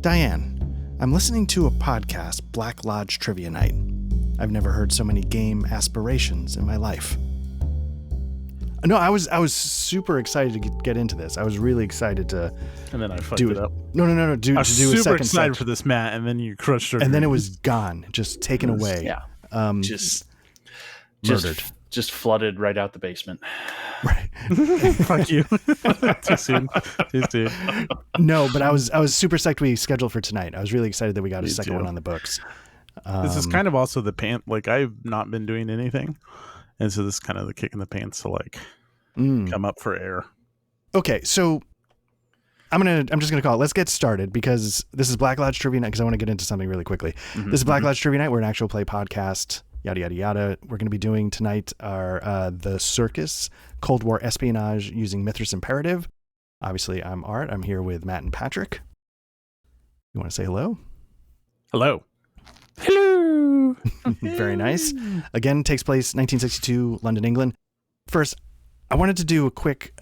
Diane, I'm listening to a podcast, Black Lodge Trivia Night. I've never heard so many game aspirations in my life. No, I was super excited to get into this. I was really excited to and then I fucked it up. No. I was super a second excited for this, Matt, and then you crushed it. And then it was gone, just taken away. Yeah. Just murdered. Just flooded right out the basement. Right. Fuck you. Too soon. No, but I was super psyched we scheduled for tonight. I was really excited that we got a second one on the books. This is kind of also the pant. Like, I've not been doing anything. And so this is kind of the kick in the pants to like come up for air. Okay, so I'm just gonna call it. Let's get started because this is Black Lodge Trivia Night. Because I want to get into something really quickly. This is Black Lodge Trivia Night. We're an actual play podcast. Yada yada yada. We're going to be doing tonight our the Circus Cold War Espionage using Mythras Imperative. Obviously, I'm Art. I'm here with Matt and Patrick. You want to say hello? Hello. Very nice. Again, takes place 1962, London, England. First, I wanted to do a quick...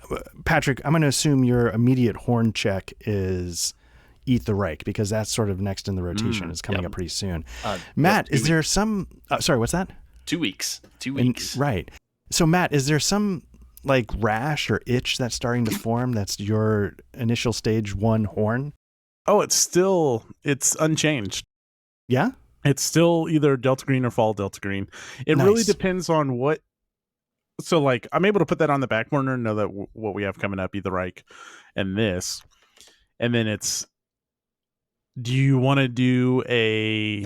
Patrick, I'm going to assume your immediate horn check is Eat the Reich, because that's sort of next in the rotation. It's coming up pretty soon. Matt, is there some... sorry, what's that? 2 weeks. 2 weeks. Right. So, Matt, is there some like rash or itch that's starting to form that's your initial stage 1 horn? Oh, it's unchanged. Yeah? It's still either Delta Green or Fall Delta Green. It really depends on what. So, like, I'm able to put that on the back burner and know that what we have coming up, either Reich and this. And then it's, do you want to do a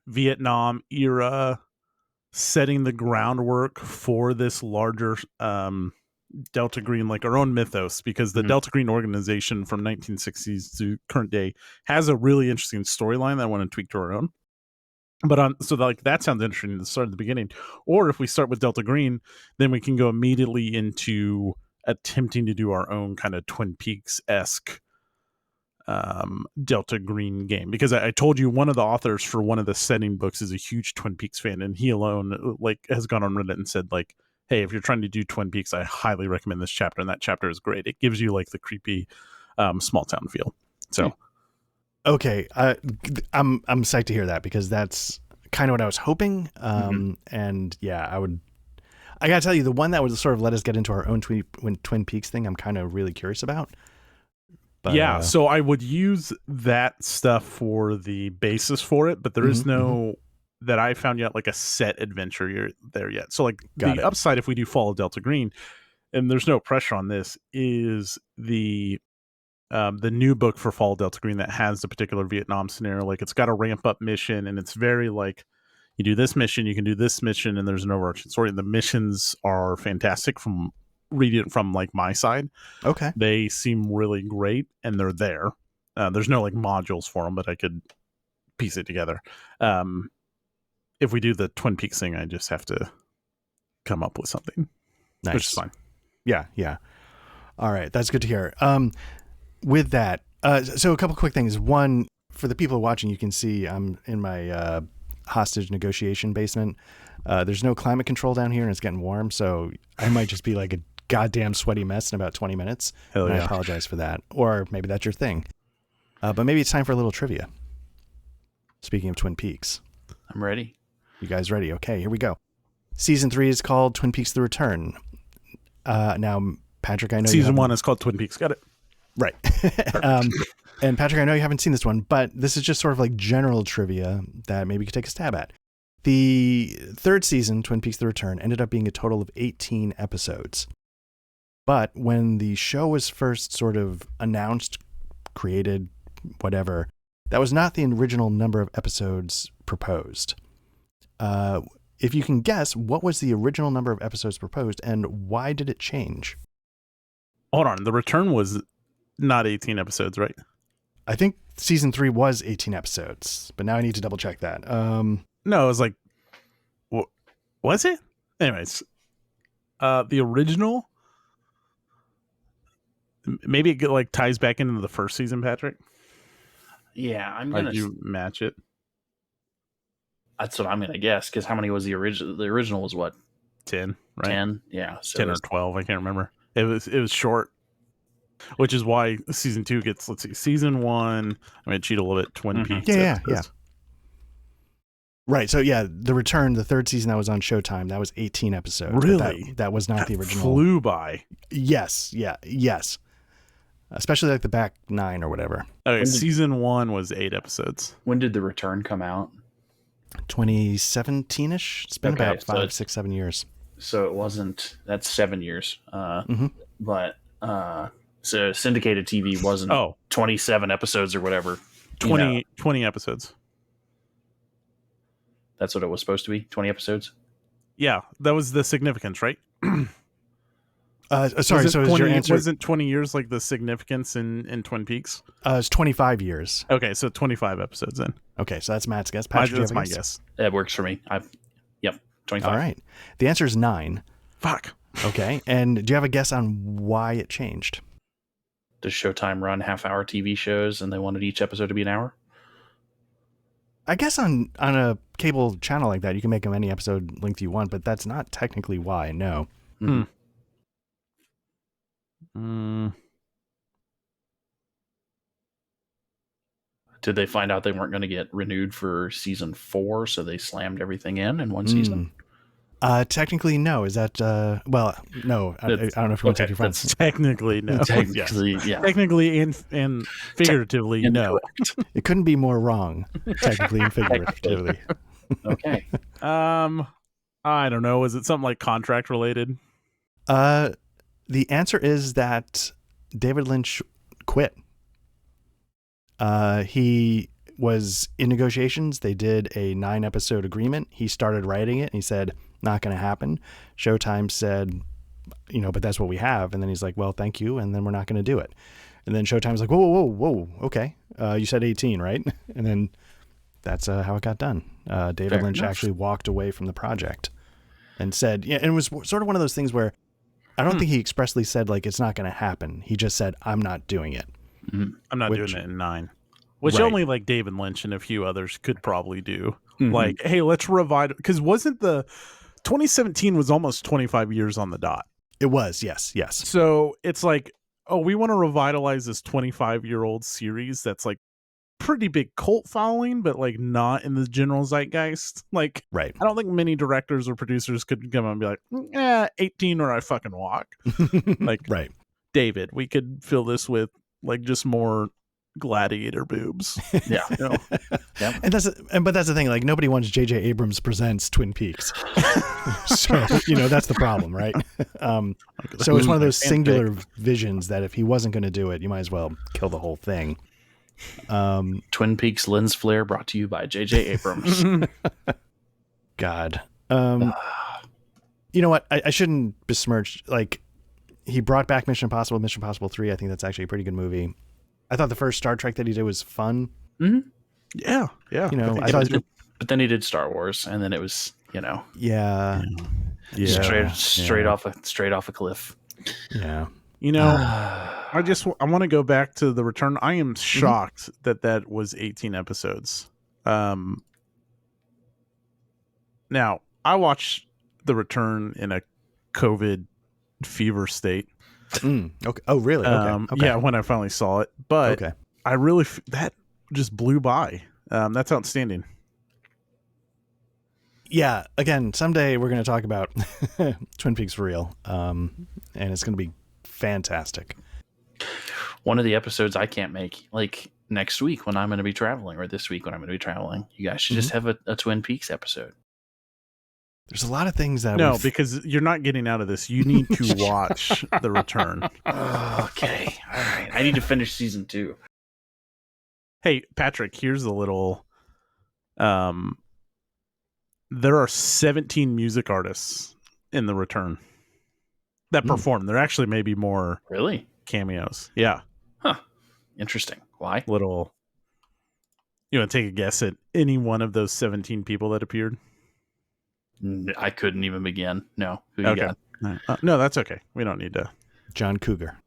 Vietnam era setting the groundwork for this larger Delta Green, like our own mythos? Because the Delta Green organization from 1960s to current day has a really interesting storyline that I want to tweak to our own. But that sounds interesting to start at the beginning. Or if we start with Delta Green, then we can go immediately into attempting to do our own kind of Twin Peaks-esque Delta Green game. Because I told you one of the authors for one of the setting books is a huge Twin Peaks fan, and he alone like has gone on Reddit and said, like, hey, if you're trying to do Twin Peaks, I highly recommend this chapter, and that chapter is great. It gives you like the creepy small town feel. So okay, I'm psyched to hear that, because that's kind of what I was hoping. And yeah, I gotta tell you, the one that would sort of let us get into our own Twin Peaks thing, I'm kind of really curious about. But, yeah, so I would use that stuff for the basis for it, but there is no that I found yet like a set adventure there yet. So like upside, if we do Fall of Delta Green, and there's no pressure on this, is the new book for Fall of Delta Green that has the particular Vietnam scenario. Like, it's got a ramp up mission, and it's very like, you do this mission, you can do this mission, and there's an overarching story. And the missions are fantastic from reading it from like my side. Okay. They seem really great, and they're there. There's no like modules for them, but I could piece it together. If we do the Twin Peaks thing, I just have to come up with something. Nice. Which is fine. Yeah. All right. That's good to hear. With that, so a couple quick things. One, for the people watching, you can see I'm in my hostage negotiation basement. There's no climate control down here, and it's getting warm, so I might just be like a goddamn sweaty mess in about 20 minutes. Hell yeah. I apologize for that. Or maybe that's your thing. But maybe it's time for a little trivia. Speaking of Twin Peaks. I'm ready. You guys ready? Okay, here we go. Season 3 is called Twin Peaks: The Return. Now, Patrick, I know Season 1 is called Twin Peaks. Got it. Right. And Patrick, I know you haven't seen this one, but this is just sort of like general trivia that maybe you could take a stab at. The 3rd season, Twin Peaks: The Return, ended up being a total of 18 episodes. But when the show was first sort of announced, created, whatever, that was not the original number of episodes proposed. If you can guess, what was the original number of episodes proposed, and why did it change? Hold on. The Return was not 18 episodes, right? I think season 3 was 18 episodes, but now I need to double check that. No, it was like, was it? Anyways, the original, maybe it like ties back into the first season, Patrick. Yeah, I'm gonna. Like, you match it. That's what I'm gonna guess. Because how many was the original? The original was what? 10, right? 10. Yeah, so 10 or 12. I can't remember. It was short. Which is why season 2 gets, let's see, season 1. I mean, cheat a little bit. Twin Peaks. Yeah. Right. So yeah, The Return, the third season that was on Showtime, that was 18 episodes. Really? That was not the original. Flew by. Yes. Yeah. Yes. Especially like the back 9 or whatever. Okay, season 1 was 8 episodes. When did The Return come out? 2017-ish. It's been about 5, 6, 7 years. So it wasn't. That's 7 years. But so syndicated TV wasn't 27 episodes or whatever. 20 episodes. That's what it was supposed to be. 20 episodes. Yeah, that was the significance, right? Sorry, so is your answer... Wasn't 20 years like the significance in Twin Peaks? It's 25 years. Okay, so 25 episodes in. Okay, so that's Matt's guess. Patrick, that's my guess. That works for me. Yep, 25. All right. The answer is 9. Fuck. Okay, and do you have a guess on why it changed? Does Showtime run half-hour TV shows and they wanted each episode to be an hour? I guess on a cable channel like that, you can make them any episode length you want, but that's not technically why, no. Did they find out they weren't going to get renewed for season 4, so they slammed everything in one season? Technically, no. Is that, well, no. I don't know if you want to take your friends. Technically, no. Technically, yeah. Technically and figuratively, no. It couldn't be more wrong, technically and figuratively. Okay. I don't know. Is it something like contract related? The answer is that David Lynch quit. He was in negotiations. They did a 9-episode agreement. He started writing it and he said, not going to happen. Showtime said, but that's what we have. And then he's like, well, thank you. And then we're not going to do it. And then Showtime's like, whoa. Okay. You said 18, right? And then that's how it got done. David Lynch actually walked away from the project and said, and it was sort of one of those things where I don't think he expressly said like, it's not going to happen. He just said, I'm not doing it. I'm not doing it in 9. Which only like David Lynch and a few others could probably do. Like, hey, let's revive, because wasn't the 2017 was almost 25 years on the dot. It was, yes. So it's like, we want to revitalize this 25-year-old series that's like pretty big cult following, but like not in the general zeitgeist. Like, I don't think many directors or producers could come and be like, 18 or I fucking walk. Like, David, we could fill this with like just more gladiator boobs. Yeah. And but that's the thing, like nobody wants J.J. Abrams presents Twin Peaks. So that's the problem, right? So it's one of those singular visions that if he wasn't going to do it, you might as well kill the whole thing. Twin Peaks lens flare brought to you by J.J. Abrams. God. You know what, I shouldn't besmirch, like he brought back Mission Impossible 3. I think that's actually a pretty good movie. I thought the first Star Trek that he did was fun. Yeah. I thought, but then he did Star Wars, and then it was, straight off a cliff. Yeah. I want to go back to The Return. I am shocked that was 18 episodes. Now I watched The Return in a COVID fever state. Okay. Oh, really? Okay. Yeah, when I finally saw it, but I really that just blew by. That's outstanding. Yeah. Again, someday we're going to talk about Twin Peaks for real, and it's going to be fantastic. One of the episodes I can't make, like next week when I'm going to be traveling, or this week when I'm going to be traveling, you guys should just have a Twin Peaks episode. There's a lot of things that because you're not getting out of this. You need to watch The Return. Okay. All right. I need to finish season 2. Hey, Patrick, here's a little there are 17 music artists in The Return that perform. There actually may be more cameos. Yeah. Huh. Interesting. Why? You want to take a guess at any one of those 17 people that appeared? I couldn't even begin. No. Who you got? No, that's okay. We don't need to. John Cougar.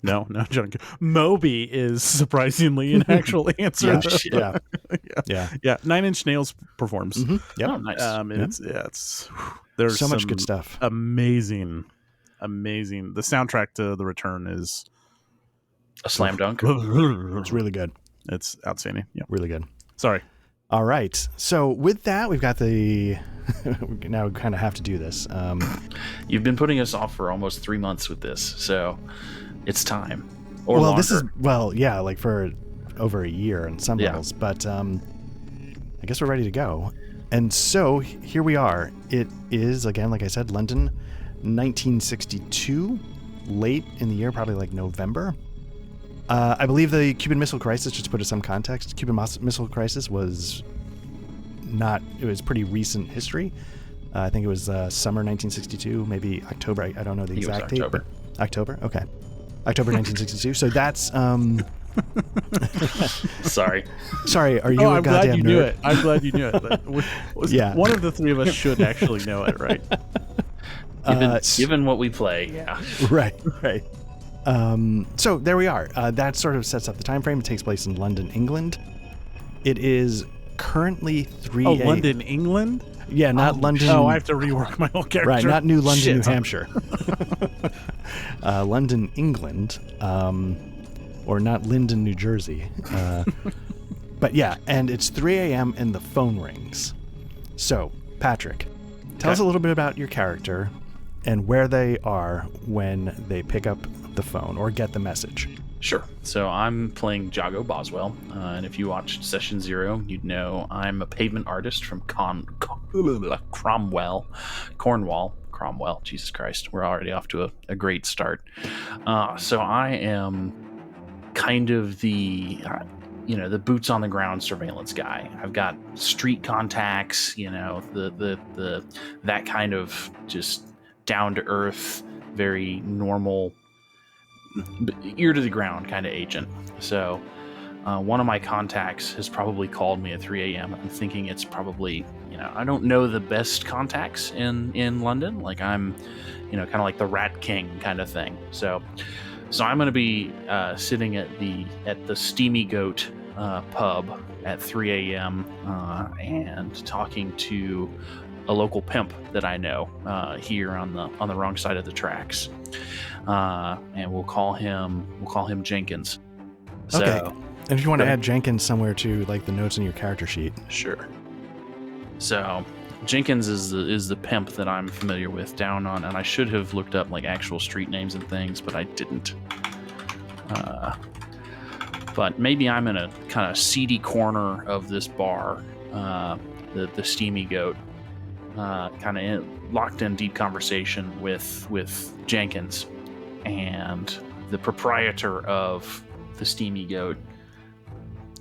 No, John Cougar. Moby is surprisingly an actual answer. Yeah. 9 Inch Nails performs. Yeah. Oh, nice. There's so much good stuff. Amazing. The soundtrack to The Return is a slam dunk. It's really good. It's outstanding. Yeah, really good. Sorry. All right. So with that, we've got the. Now we kind of have to do this. You've been putting us off for almost 3 months with this, so it's time. Or well, longer. This is like for over a year in some levels, but I guess we're ready to go. And so here we are. It is, again, like I said, London, 1962, late in the year, probably like November. I believe the Cuban Missile Crisis, just to put it in some context, Cuban Missile Crisis was pretty recent history. I think it was summer 1962, maybe October. I don't know the exact date. October. October? Okay. October 1962. So that's... Sorry. Are you a goddamn nerd? I'm glad you knew it. Yeah. One of the three of us should actually know it, right? Given what we play, yeah. Right. So there we are. That sort of sets up the time frame. It takes place in London, England. It is currently 3 a.m. Oh, London, England? Yeah, not London. Oh, I have to rework my whole character. Right, not New London, New Hampshire. London, England, or not Linden, New Jersey. But yeah, and it's 3 a.m. and the phone rings. So, Patrick, tell us a little bit about your character and where they are when they pick up the phone or get the message. Sure. So I'm playing Jago Boswell, and if you watched Session 0, you'd know I'm a pavement artist from Cornwall. Jesus Christ, we're already off to a great start. So I am kind of the boots on the ground surveillance guy. I've got street contacts, the that kind of just down to earth, very normal, ear to the ground kind of agent. So one of my contacts has probably called me at 3 a.m. I'm thinking it's probably, I don't know the best contacts in London. Like I'm, kind of like the Rat King kind of thing. So I'm going to be sitting at the Steamy Goat pub at 3 a.m. And talking to a local pimp that I know here on the wrong side of the tracks. And we'll call him Jenkins. So, okay. And if you want to add Jenkins somewhere to like the notes in your character sheet. Sure. So Jenkins is the pimp that I'm familiar with down on, and I should have looked up like actual street names and things, but I didn't. But maybe I'm in a kind of seedy corner of this bar, the Steamy Goat, kind of locked in deep conversation with Jenkins, and the proprietor of the Steamy Goat.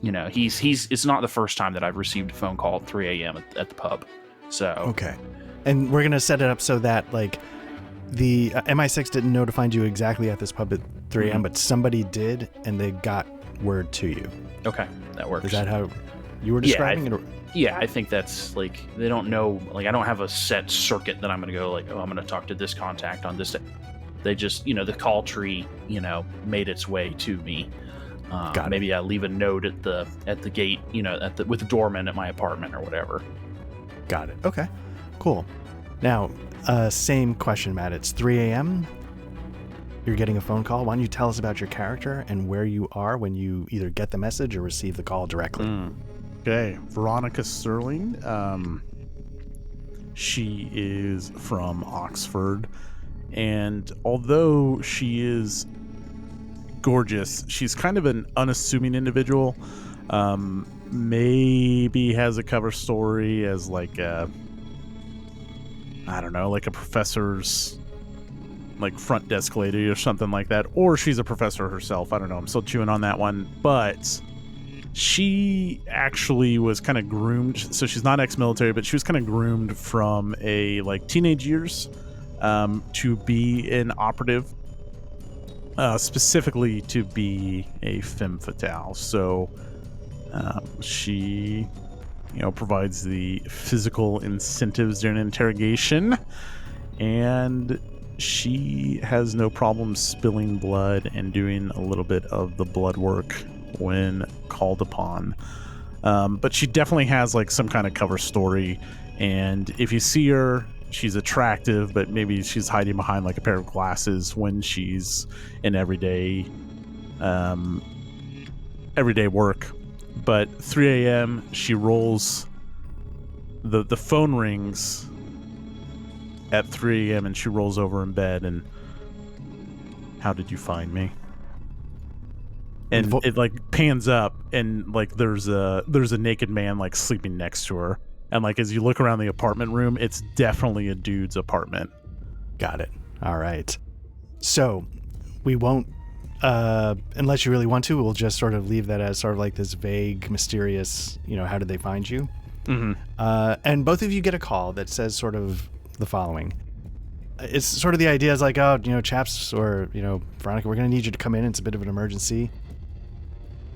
It's not the first time that I've received a phone call at 3 a.m. at the pub. So okay, and we're gonna set it up so that like the MI6 didn't know to find you exactly at this pub at 3 a.m., but somebody did, and they got word to you. Okay, that works. Is that how you were describing it? Yeah, I think that's like they don't know. Like I don't have a set circuit that I'm gonna go like, oh, I'm gonna talk to this contact on this day. They just, the call tree, made its way to me. Maybe I leave a note at the gate, with the doorman at my apartment or whatever. Got it. Okay, cool. Now, same question, Matt. It's 3 a.m. You're getting a phone call. Why don't you tell us about your character and where you are when you either get the message or receive the call directly? Okay, Veronica Sterling. She is from Oxford, and although she is gorgeous, she's kind of an unassuming individual. Maybe has a cover story as like a professor's like front desk lady or something like that, or she's a professor herself. I don't know. I'm still chewing on that one, but she actually was kind of groomed. So she's not ex-military, but she was kind of groomed from a like teenage years to be an operative. Specifically to be a femme fatale. So she, provides the physical incentives during interrogation, and she has no problem spilling blood and doing a little bit of the blood work when called upon. But she definitely has like some kind of cover story, and if you see her, she's attractive, but maybe she's hiding behind like a pair of glasses when she's in everyday everyday work. But 3 a.m. she rolls. The phone rings at 3 a.m. and she rolls over in bed and, how did you find me? And it like pans up and like there's a naked man like sleeping next to her. And like as you look around the apartment room, it's definitely a dude's apartment. Got it. All right. So we won't, unless you really want to, we'll just sort of leave that as sort of like this vague, mysterious, how did they find you? Mm-hmm. And both of you get a call that says sort of the following. It's sort of the idea is like, chaps, or, Veronica, we're going to need you to come in. It's a bit of an emergency.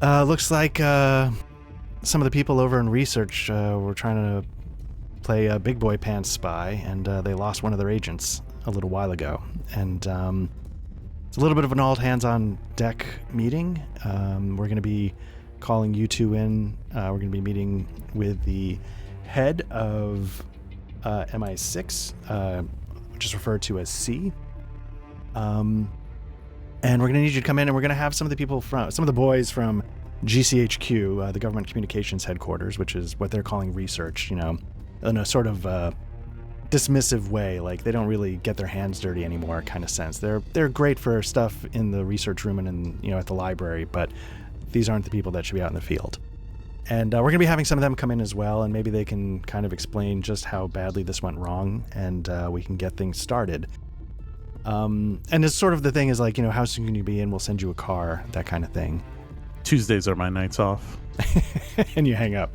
Looks like some of the people over in research were trying to play a big boy pants spy, and they lost one of their agents a little while ago. And it's a little bit of an all hands on deck meeting. We're going to be calling you two in. We're going to be meeting with the head of MI6, which is referred to as C. And we're going to need you to come in, and we're going to have some of the boys from GCHQ, the Government Communications Headquarters, which is what they're calling research, in a sort of dismissive way, like they don't really get their hands dirty anymore kind of sense. They're great for stuff in the research room and at the library, but these aren't the people that should be out in the field. And we're going to be having some of them come in as well, and maybe they can kind of explain just how badly this went wrong, and we can get things started. And it's sort of the thing is like, how soon can you be in? We'll send you a car, that kind of thing. Tuesdays are my nights off. And you hang up.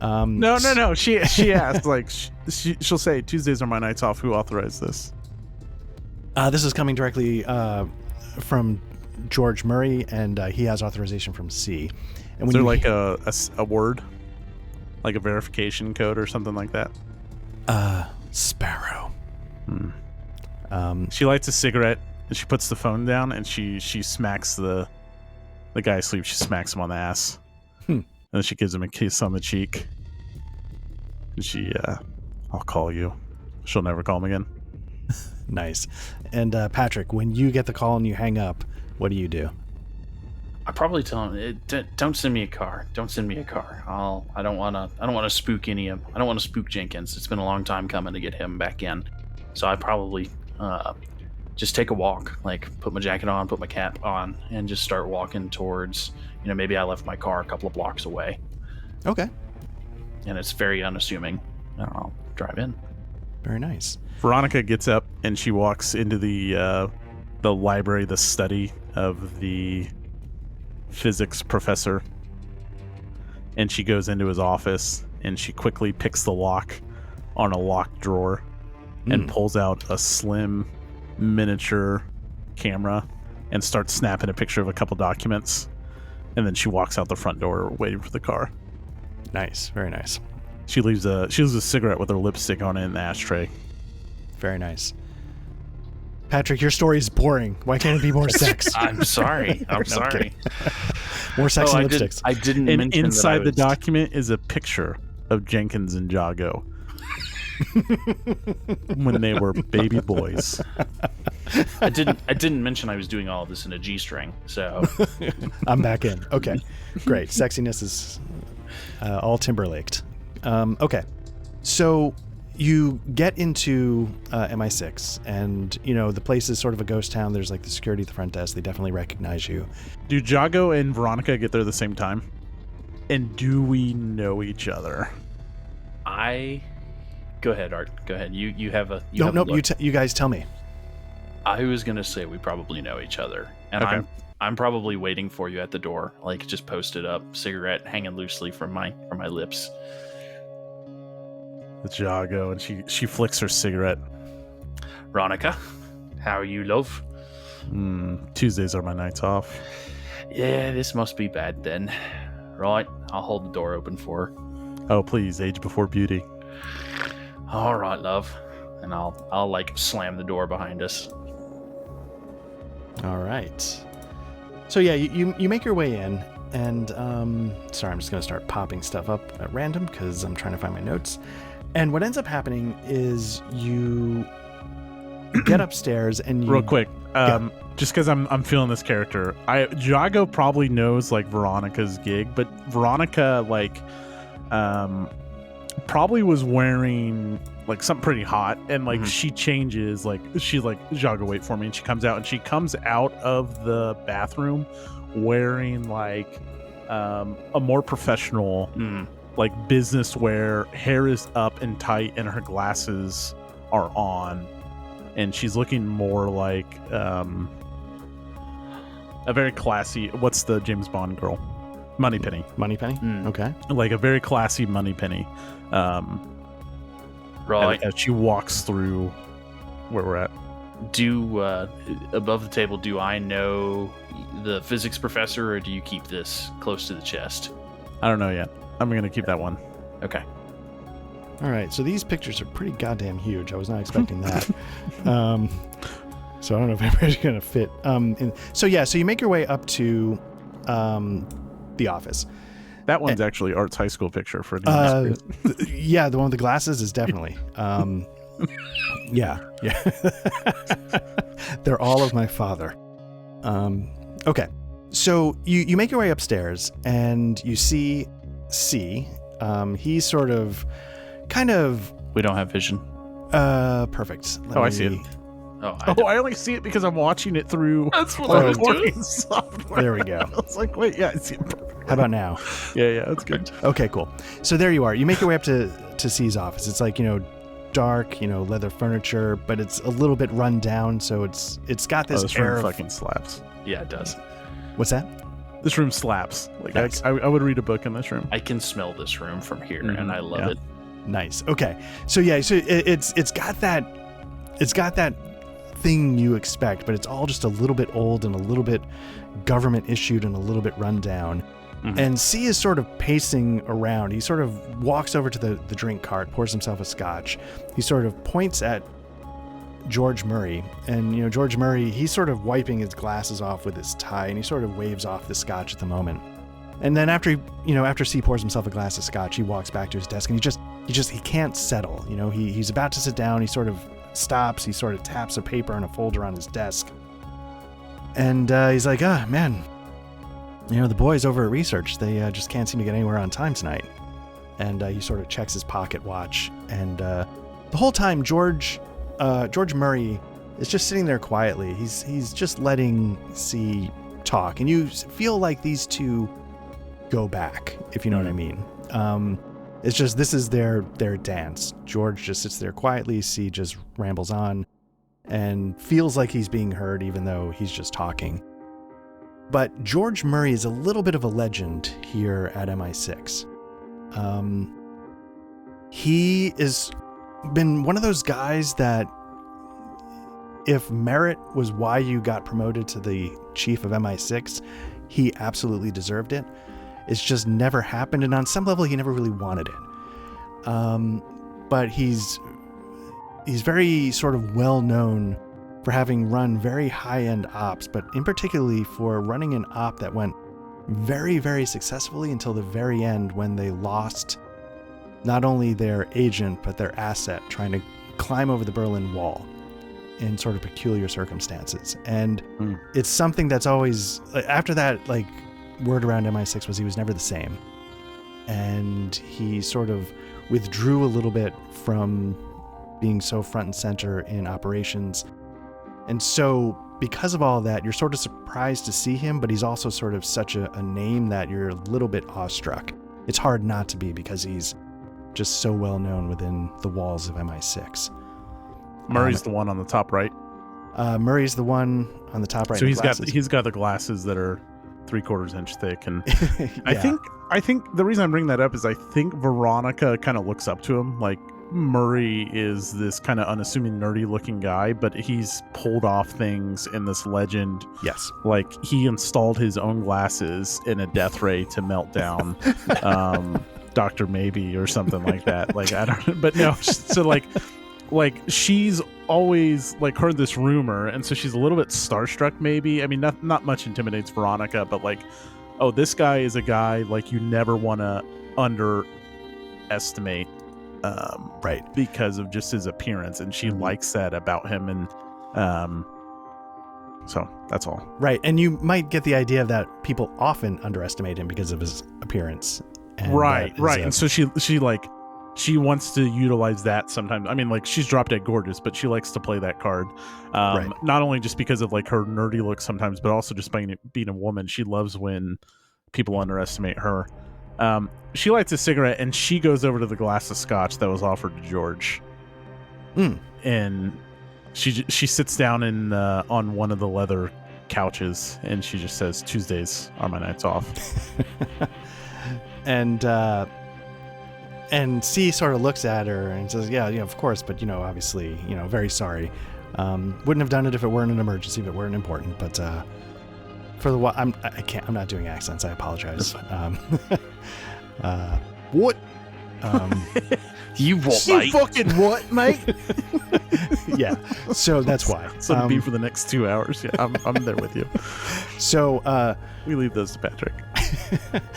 No. She asked, like, she'll say, Tuesdays are my nights off. Who authorized this? This is coming directly from George Murray, and he has authorization from C. And is there like a word? Like a verification code or something like that? Sparrow. She lights a cigarette and she puts the phone down and she smacks the guy asleep. She smacks him on the ass. And then she gives him a kiss on the cheek. And she, I'll call you. She'll never call him again. Nice. And Patrick, when you get the call and you hang up, what do you do? I probably tell him, don't send me a car. Don't send me a car. I don't want to spook I don't want to spook Jenkins. It's been a long time coming to get him back in. So I probably just take a walk, like put my jacket on, put my cap on, and just start walking towards, maybe I left my car a couple of blocks away. Okay. And it's very unassuming. And I'll drive in. Very nice. Veronica gets up and she walks into the library, the study of the physics professor. And she goes into his office and she quickly picks the lock on a locked drawer and pulls out a slim miniature camera and starts snapping a picture of a couple documents. And then she walks out the front door waiting for the car. Nice. Very nice. She leaves a cigarette with her lipstick on it in the ashtray. Very nice. Patrick, your story is boring. Why can't it be more sex? I'm sorry. I'm sorry. More sex and lipsticks. I didn't and mention inside that the document is a picture of Jenkins and Jago when they were baby boys. I didn't mention I was doing all of this in a G-string, so I'm back in. Okay, great. Sexiness is all Timberlaked. Okay, so you get into MI6, and the place is sort of a ghost town. There's like the security at the front desk. They definitely recognize you. Do Jago and Veronica get there at the same time? And do we know each other? Go ahead, Art. Go ahead. You have a. You guys tell me. I was gonna say we probably know each other, and okay. I'm probably waiting for you at the door, like just posted up, cigarette hanging loosely from my lips. It's Jago, and she flicks her cigarette. Veronica, how are you, love? Tuesdays are my nights off. Yeah, this must be bad then. Right, I'll hold the door open for her. Oh, please, age before beauty. All right, love. And I'll like slam the door behind us. All right. So yeah, you make your way in, and sorry, I'm just gonna start popping stuff up at random because I'm trying to find my notes. And what ends up happening is you get upstairs and you... Real quick, just because I'm feeling this character, Jago probably knows like Veronica's gig, but Veronica like probably was wearing like something pretty hot, and like she changes, like she's like, Jago, wait for me, and she comes out of the bathroom wearing like a more professional like business wear. Hair is up and tight and her glasses are on, and she's looking more like a very classy, what's the James Bond girl, Moneypenny. Okay, like a very classy Moneypenny. Right. As she walks through where we're at. Above the table, do I know the physics professor, or do you keep this close to the chest? I don't know yet. I'm going to keep that one. Okay. All right, so these pictures are pretty goddamn huge. I was not expecting that. So I don't know if everybody's going to fit. So you make your way up to the office. That one's actually Art's high school picture for yeah, the one with the glasses is definitely. Yeah. They're all of my father. Okay. So you make your way upstairs and you see C. He's sort of We don't have vision. Perfect. I see it. I only see it because I'm watching it through. That's what I was doing. Software. There we go. I was like, wait, yeah, I see it. How about now? Yeah, that's good. Okay, cool. So there you are. You make your way up to C's office. It's like, dark, leather furniture, but it's a little bit run down. So it's got this air room fucking slaps. Yeah, it does. What's that? This room slaps. Like nice. I would read a book in this room. I can smell this room from here, and I love it. Nice. Okay. So it's got that thing you expect, but it's all just a little bit old and a little bit government issued and a little bit run down. And C is sort of pacing around. He sort of walks over to the drink cart, pours himself a scotch. He sort of points at George Murray, and George Murray, he's sort of wiping his glasses off with his tie, and he sort of waves off the scotch at the moment. And then after C pours himself a glass of scotch, he walks back to his desk, and he can't settle. He's about to sit down. He sort of stops. He sort of taps a paper and a folder on his desk, and he's like, man, the boys over at research, they just can't seem to get anywhere on time tonight. And he sort of checks his pocket watch, and the whole time George Murray is just sitting there quietly. He's just letting C talk, and you feel like these two go back, if you know what I mean. It's just, this is their dance. George just sits there quietly. C just rambles on and feels like he's being heard, even though he's just talking. But George Murray is a little bit of a legend here at MI6. He has been one of those guys that, if merit was why you got promoted to the chief of MI6, he absolutely deserved it. It's just never happened, and on some level he never really wanted it. But he's very sort of well known for having run very high-end ops, but in particularly for running an op that went very, very successfully until the very end, when they lost not only their agent but their asset trying to climb over the Berlin Wall in sort of peculiar circumstances. And it's something that's always, after that, like, word around MI6 was he was never the same. And he sort of withdrew a little bit from being so front and center in operations. And so because of all that, you're sort of surprised to see him, but he's also sort of such a name that you're a little bit awestruck. It's hard not to be, because he's just so well known within the walls of MI6. Murray's the one on the top right. Murray's the one on the top right. So he's got the glasses that are 3/4 inch thick, and yeah. I think the reason I'm bringing that up is I think Veronica kind of looks up to him. Like, Murray is this kind of unassuming, nerdy looking guy, but he's pulled off things in this legend. Yes. Like, he installed his own glasses in a death ray to melt down Dr. Maybe or something like that. Like, I don't, but no. So like she's always like heard this rumor, and so she's a little bit starstruck maybe. I mean, not much intimidates Veronica, but like, oh, this guy is a guy like you never want to underestimate. right, because of just his appearance, and she likes that about him, and so that's all. Right, and you might get the idea that people often underestimate him because of his appearance. And right, and so she wants to utilize that sometimes. I mean, like, she's drop dead gorgeous, but she likes to play that card. Not only just because of like her nerdy look sometimes, but also just being a woman. She loves when people underestimate her. She lights a cigarette and she goes over to the glass of scotch that was offered to George. And she sits down in on one of the leather couches and she just says, "Tuesdays are my nights off." And C sort of looks at her and says, yeah, of course, but, obviously, very sorry. Wouldn't have done it if it weren't an emergency, if it weren't important, but for the while, I'm not doing accents, I apologize. What? You what, you mate? fucking what, mate? Yeah, so that's why. So be for the next 2 hours. Yeah, I'm there with you. So we leave those to Patrick.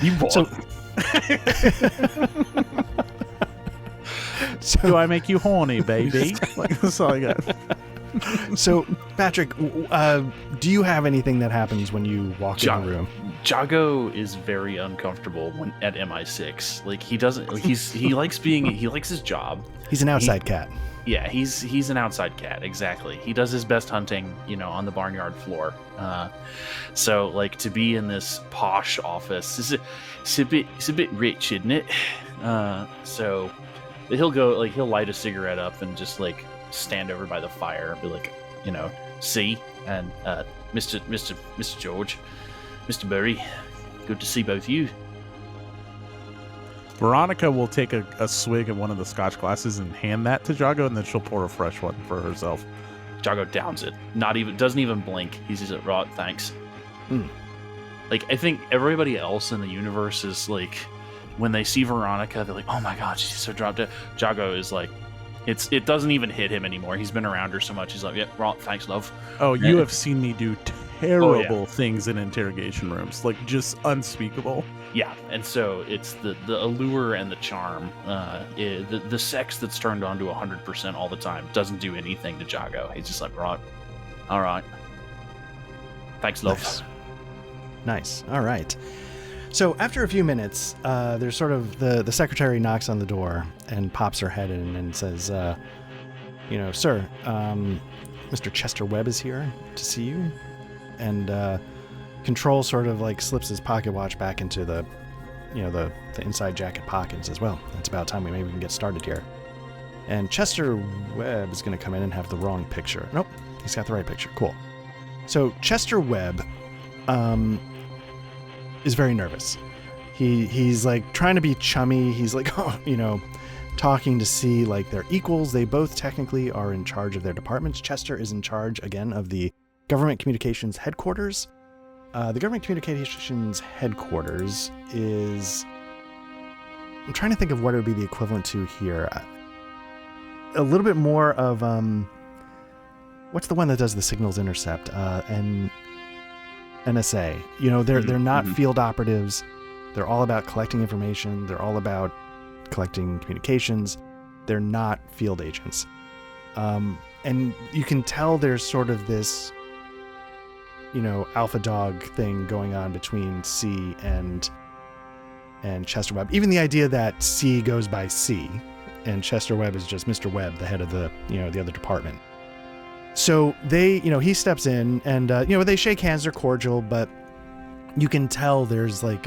You what? So, do I make you horny, baby? Like, that's all I got. So, Patrick, do you have anything that happens when you walk in the room? Jago is very uncomfortable at MI6. Like, he likes his job. He's an outside cat. Yeah, he's an outside cat, exactly. He does his best hunting, on the barnyard floor. So, like, to be in this posh office, it's a bit rich, isn't it? So he'll go, like, he'll light a cigarette up and just, like, stand over by the fire and be like, see, and Mr. George, Mr. Burry, good to see both of you. Veronica will take a swig of one of the scotch glasses and hand that to Jago, and then she'll pour a fresh one for herself. Jago downs it. Doesn't even blink. He's just like, right, thanks. Like, I think everybody else in the universe is like, when they see Veronica, they're like, oh my god, she's so drop dead. Jago is like, it doesn't even hit him anymore. He's been around her so much. He's like, yeah, right, thanks, love. Oh, you have seen me do terrible things in interrogation rooms, like just unspeakable. Yeah, and so it's the allure and the charm, the sex that's turned on to 100% all the time doesn't do anything to Jago. He's just like, right, all right, thanks, love. Nice. All right. So after a few minutes, there's sort of the secretary knocks on the door and pops her head in and says, sir, Mr. Chester Webb is here to see you. And Control sort of like slips his pocket watch back into the inside jacket pocket and says, well, it's about time we can get started here. And Chester Webb is going to come in and have the wrong picture. Nope, he's got the right picture. Cool. So Chester Webb is very nervous. He's like trying to be chummy. He's like, talking to see like they're equals. They both technically are in charge of their departments. Chester is in charge again of the Government Communications Headquarters. The Government Communications Headquarters is... I'm trying to think of what it would be the equivalent to here. A little bit more of... what's the one that does the signals intercept? And NSA. They're not field operatives. They're all about collecting information. They're all about collecting communications. They're not field agents. And you can tell there's sort of this... alpha dog thing going on between C and Chester Webb. Even the idea that C goes by C and Chester Webb is just Mr. Webb, the head of the other department. So they, he steps in and, they shake hands, they're cordial, but you can tell there's like,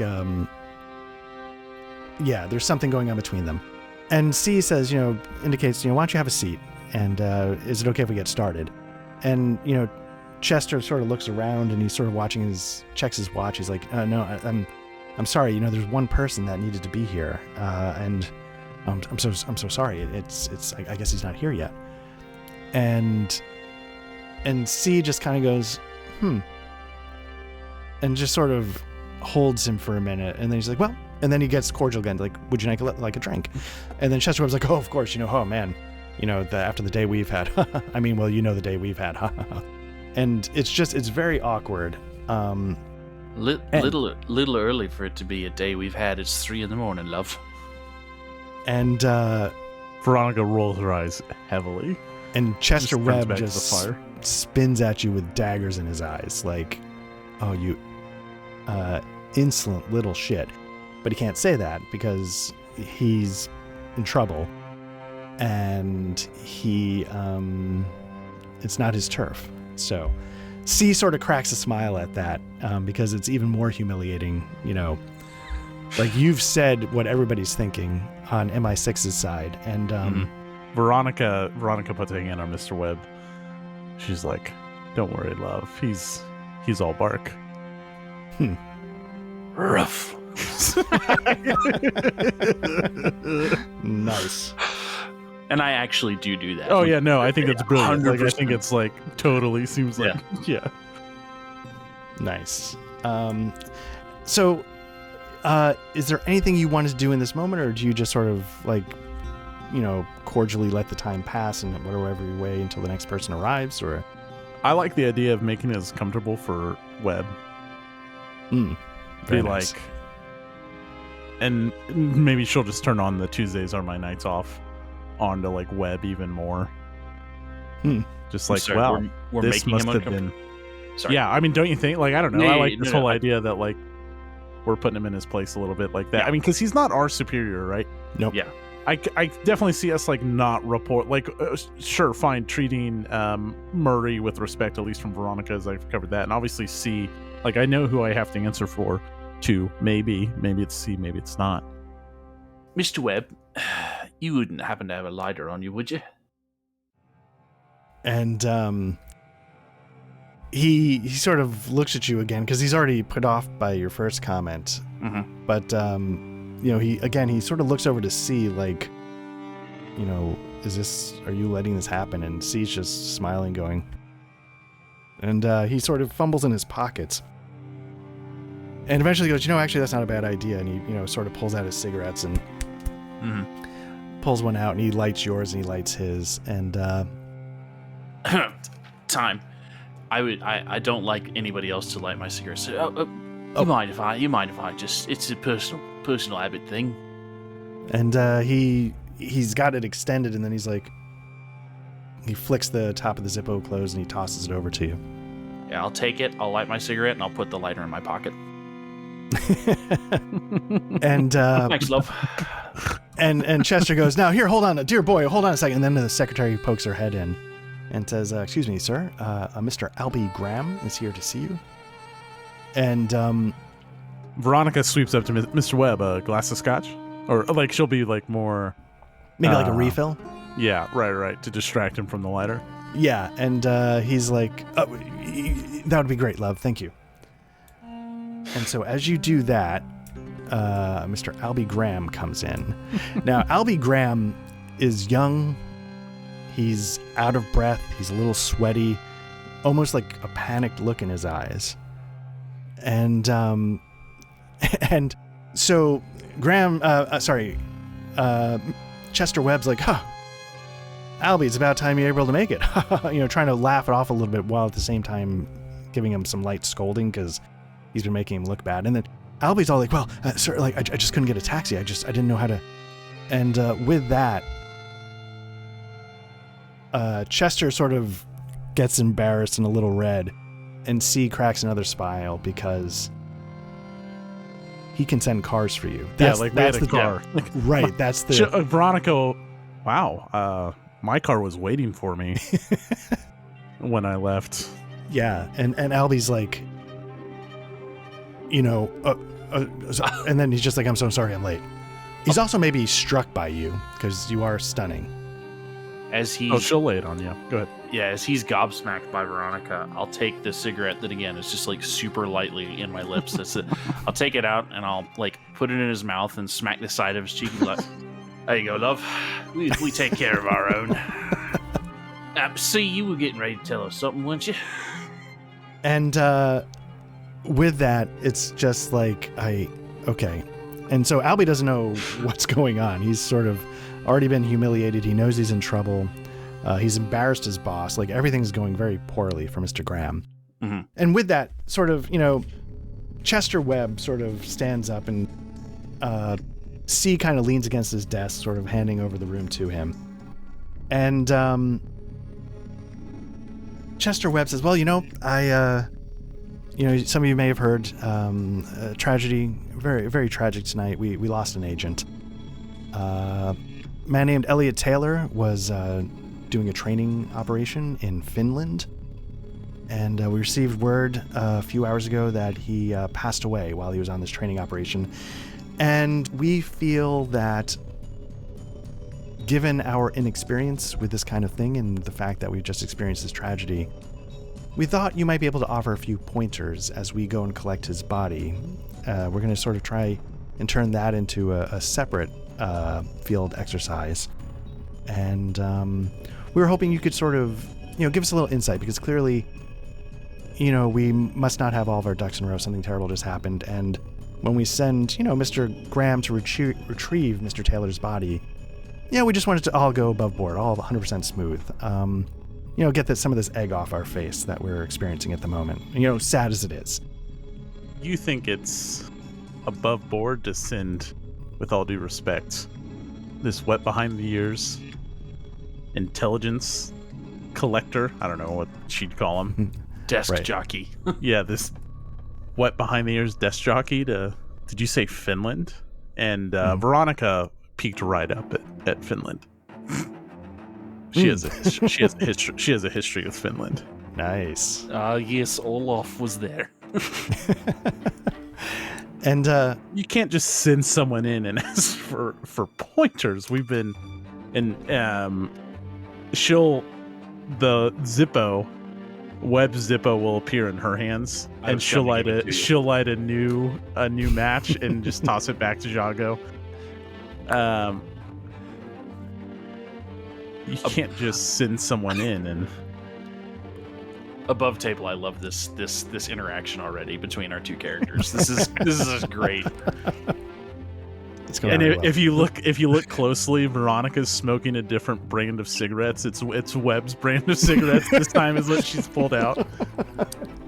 there's something going on between them. And C says, indicates, why don't you have a seat? And is it okay if we get started? And, Chester sort of looks around and he's sort of checks his watch. He's like, no, I'm sorry. There's one person that needed to be here. And I'm so sorry. I guess he's not here yet. And C just kind of goes, and just sort of holds him for a minute. And then he's like, well, and then he gets cordial again. Like, would you like a drink? And then Chester Webb's like, oh, of course, oh man, after the day we've had, I mean, well, the day we've had, and it's very awkward. Little early for it to be a day we've had. It's 3 a.m, love. And Veronica rolls her eyes heavily. And Chester Webb just spins at you with daggers in his eyes, like, oh, you insolent little shit. But he can't say that because he's in trouble, and he it's not his turf. So C sort of cracks a smile at that, because it's even more humiliating, you know. Like, you've said what everybody's thinking on MI6's side, and Veronica puts a hand on Mr. Webb. She's like, "Don't worry, love. He's all bark." Rough. Nice. And I actually do that. Oh yeah, no, I think that's brilliant. Like, I think it's like totally seems like yeah. Nice. So, is there anything you wanted to do in this moment, or do you just sort of like, you know, cordially let the time pass and whatever way until the next person arrives? Or I like the idea of making it as comfortable for Webb. Be nice. like, and maybe she'll just turn on the Tuesdays are my nights off onto like Webb even more. Just like, sorry, well, we're this making must him have been. uncomfortable. Sorry. Yeah, I mean, don't you think? Like, I don't know. Yeah, I like this no, whole idea that like we're putting him in his place a little bit like that. Yeah. I mean, because he's not our superior, right? Nope. Yeah. I definitely see us like not report like sure, fine, treating Murray with respect, at least from Veronica, as I've covered that, and obviously C, like I know who I have to answer for. To maybe it's C, maybe it's not. Mr. Webb, you wouldn't happen to have a lighter on you, would you? And he sort of looks at you again because he's already put off by your first comment. Mm-hmm. But you know, he sort of looks over to C, like, you know, are you letting this happen? And C's just smiling, going. And he sort of fumbles in his pockets. And eventually goes, you know, actually, that's not a bad idea. And he, you know, sort of pulls out his cigarettes and pulls one out, and he lights yours and he lights his. And time. I don't like anybody else to light my cigarettes. So, you mind if I just? It's a personal habit thing. And he's got it extended, and then he's like, he flicks the top of the Zippo closed and he tosses it over to you. Yeah, I'll take it. I'll light my cigarette and I'll put the lighter in my pocket. And thanks, love. And Chester goes, now here, hold on, dear boy, hold on a second. And then the secretary pokes her head in and says, excuse me, sir, Mr. Albie Graham is here to see you. And Veronica sweeps up to Mr. Webb, a glass of scotch, or like she'll be like more maybe like a refill. Yeah, right, to distract him from the lighter. Yeah, and he's like, oh, that would be great, love, thank you. And so as you do that, Mr. Albie Graham comes in. Now, Albie Graham is young. He's out of breath. He's a little sweaty, almost like a panicked look in his eyes. And and so Graham, Chester Webb's like, huh, Albie, it's about time you're able to make it. You know, trying to laugh it off a little bit while at the same time giving him some light scolding because he's been making him look bad. And then Albie's all like, well, sir, like, I just couldn't get a taxi. I didn't know how to. And with that, Chester sort of gets embarrassed and a little red, and C cracks another smile because he can send cars for you. That's the car. Yeah. Right, that's the... Veronica, wow, my car was waiting for me when I left. Yeah, and Albie's like, you know, and then he's just like, I'm so sorry I'm late. He's also maybe struck by you because you are stunning. As he, she'll lay it on you. Go ahead. Yeah, as he's gobsmacked by Veronica, I'll take the cigarette that again is just like super lightly in my lips. That's it. I'll take it out and I'll like put it in his mouth and smack the side of his cheek. Like, there you go, love. We take care of our own. See, you were getting ready to tell us something, weren't you? And with that, it's just like, okay. And so Albie doesn't know what's going on. He's sort of already been humiliated. He knows he's in trouble. He's embarrassed his boss. Like, everything's going very poorly for Mr. Graham. Mm-hmm. And with that, sort of, you know, Chester Webb sort of stands up and C kind of leans against his desk, sort of handing over the room to him. And Chester Webb says, well, some of you may have heard a tragedy, very, very tragic tonight. We lost an agent. A man named Elliot Taylor was doing a training operation in Finland. And we received word a few hours ago that he passed away while he was on this training operation. And we feel that given our inexperience with this kind of thing and the fact that we've just experienced this tragedy, we thought you might be able to offer a few pointers as we go and collect his body. We're going to sort of try and turn that into a separate field exercise. And we were hoping you could sort of, give us a little insight, because clearly, we must not have all of our ducks in a row. Something terrible just happened. And when we send, Mr. Graham to retrieve Mr. Taylor's body, we just wanted to all go above board, all 100% smooth. Get some of this egg off our face that we're experiencing at the moment. Sad as it is. You think it's above board to send, with all due respect, this wet behind the ears intelligence collector? I don't know what she'd call him. Desk jockey. Yeah, this wet behind the ears desk jockey to, did you say Finland? And Veronica peeked right up at Finland. She has a history with Finland. Nice. Yes, Olaf was there. And you can't just send someone in and ask for pointers. We've been and Webb's Zippo will appear in her hands, and she'll light a new match and just toss it back to Jago. You can't just send someone in and. Above table, I love this interaction already between our two characters. This is great. And if you look closely, Veronica's smoking a different brand of cigarettes. It's Webb's brand of cigarettes this time is what she's pulled out.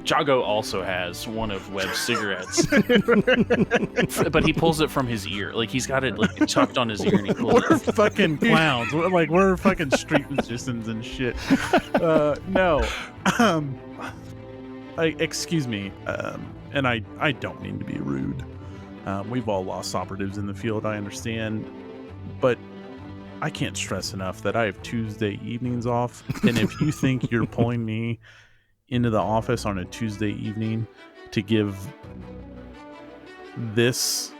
Jago also has one of Webb's cigarettes, but he pulls it from his ear. Like he's got it like tucked on his ear, and he pulls We're fucking clowns. We're fucking street musicians and shit. No. Excuse me. And I don't mean to be rude. We've all lost operatives in the field, I understand, but I can't stress enough that I have Tuesday evenings off, and if you think you're pulling me into the office on a Tuesday evening to give this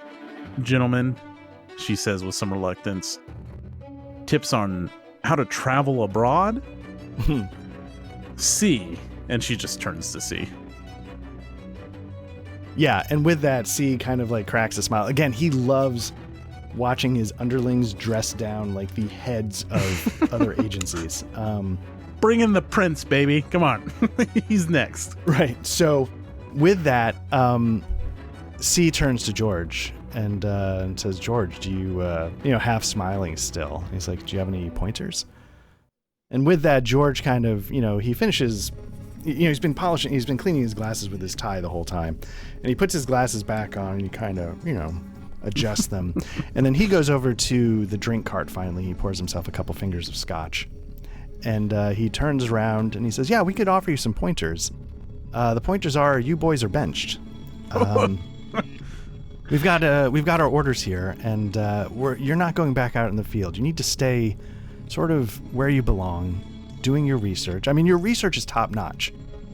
gentleman, she says with some reluctance, tips on how to travel abroad, C, and she just turns to C. Yeah, and with that, C kind of like cracks a smile. Again, he loves watching his underlings dress down like the heads of other agencies. Bring in the prince, baby. Come on. He's next. Right. So with that, C turns to George and says, George, do you, half smiling still. He's like, do you have any pointers? And with that, George kind of, he finishes, he's been cleaning his glasses with his tie the whole time. And he puts his glasses back on and he kind of, adjusts them. And then he goes over to the drink cart finally. He pours himself a couple fingers of scotch. And he turns around and he says, yeah, we could offer you some pointers. The pointers are, you boys are benched. We've got our orders here, and you're not going back out in the field. You need to stay sort of where you belong, doing your research. I mean, your research is top notch.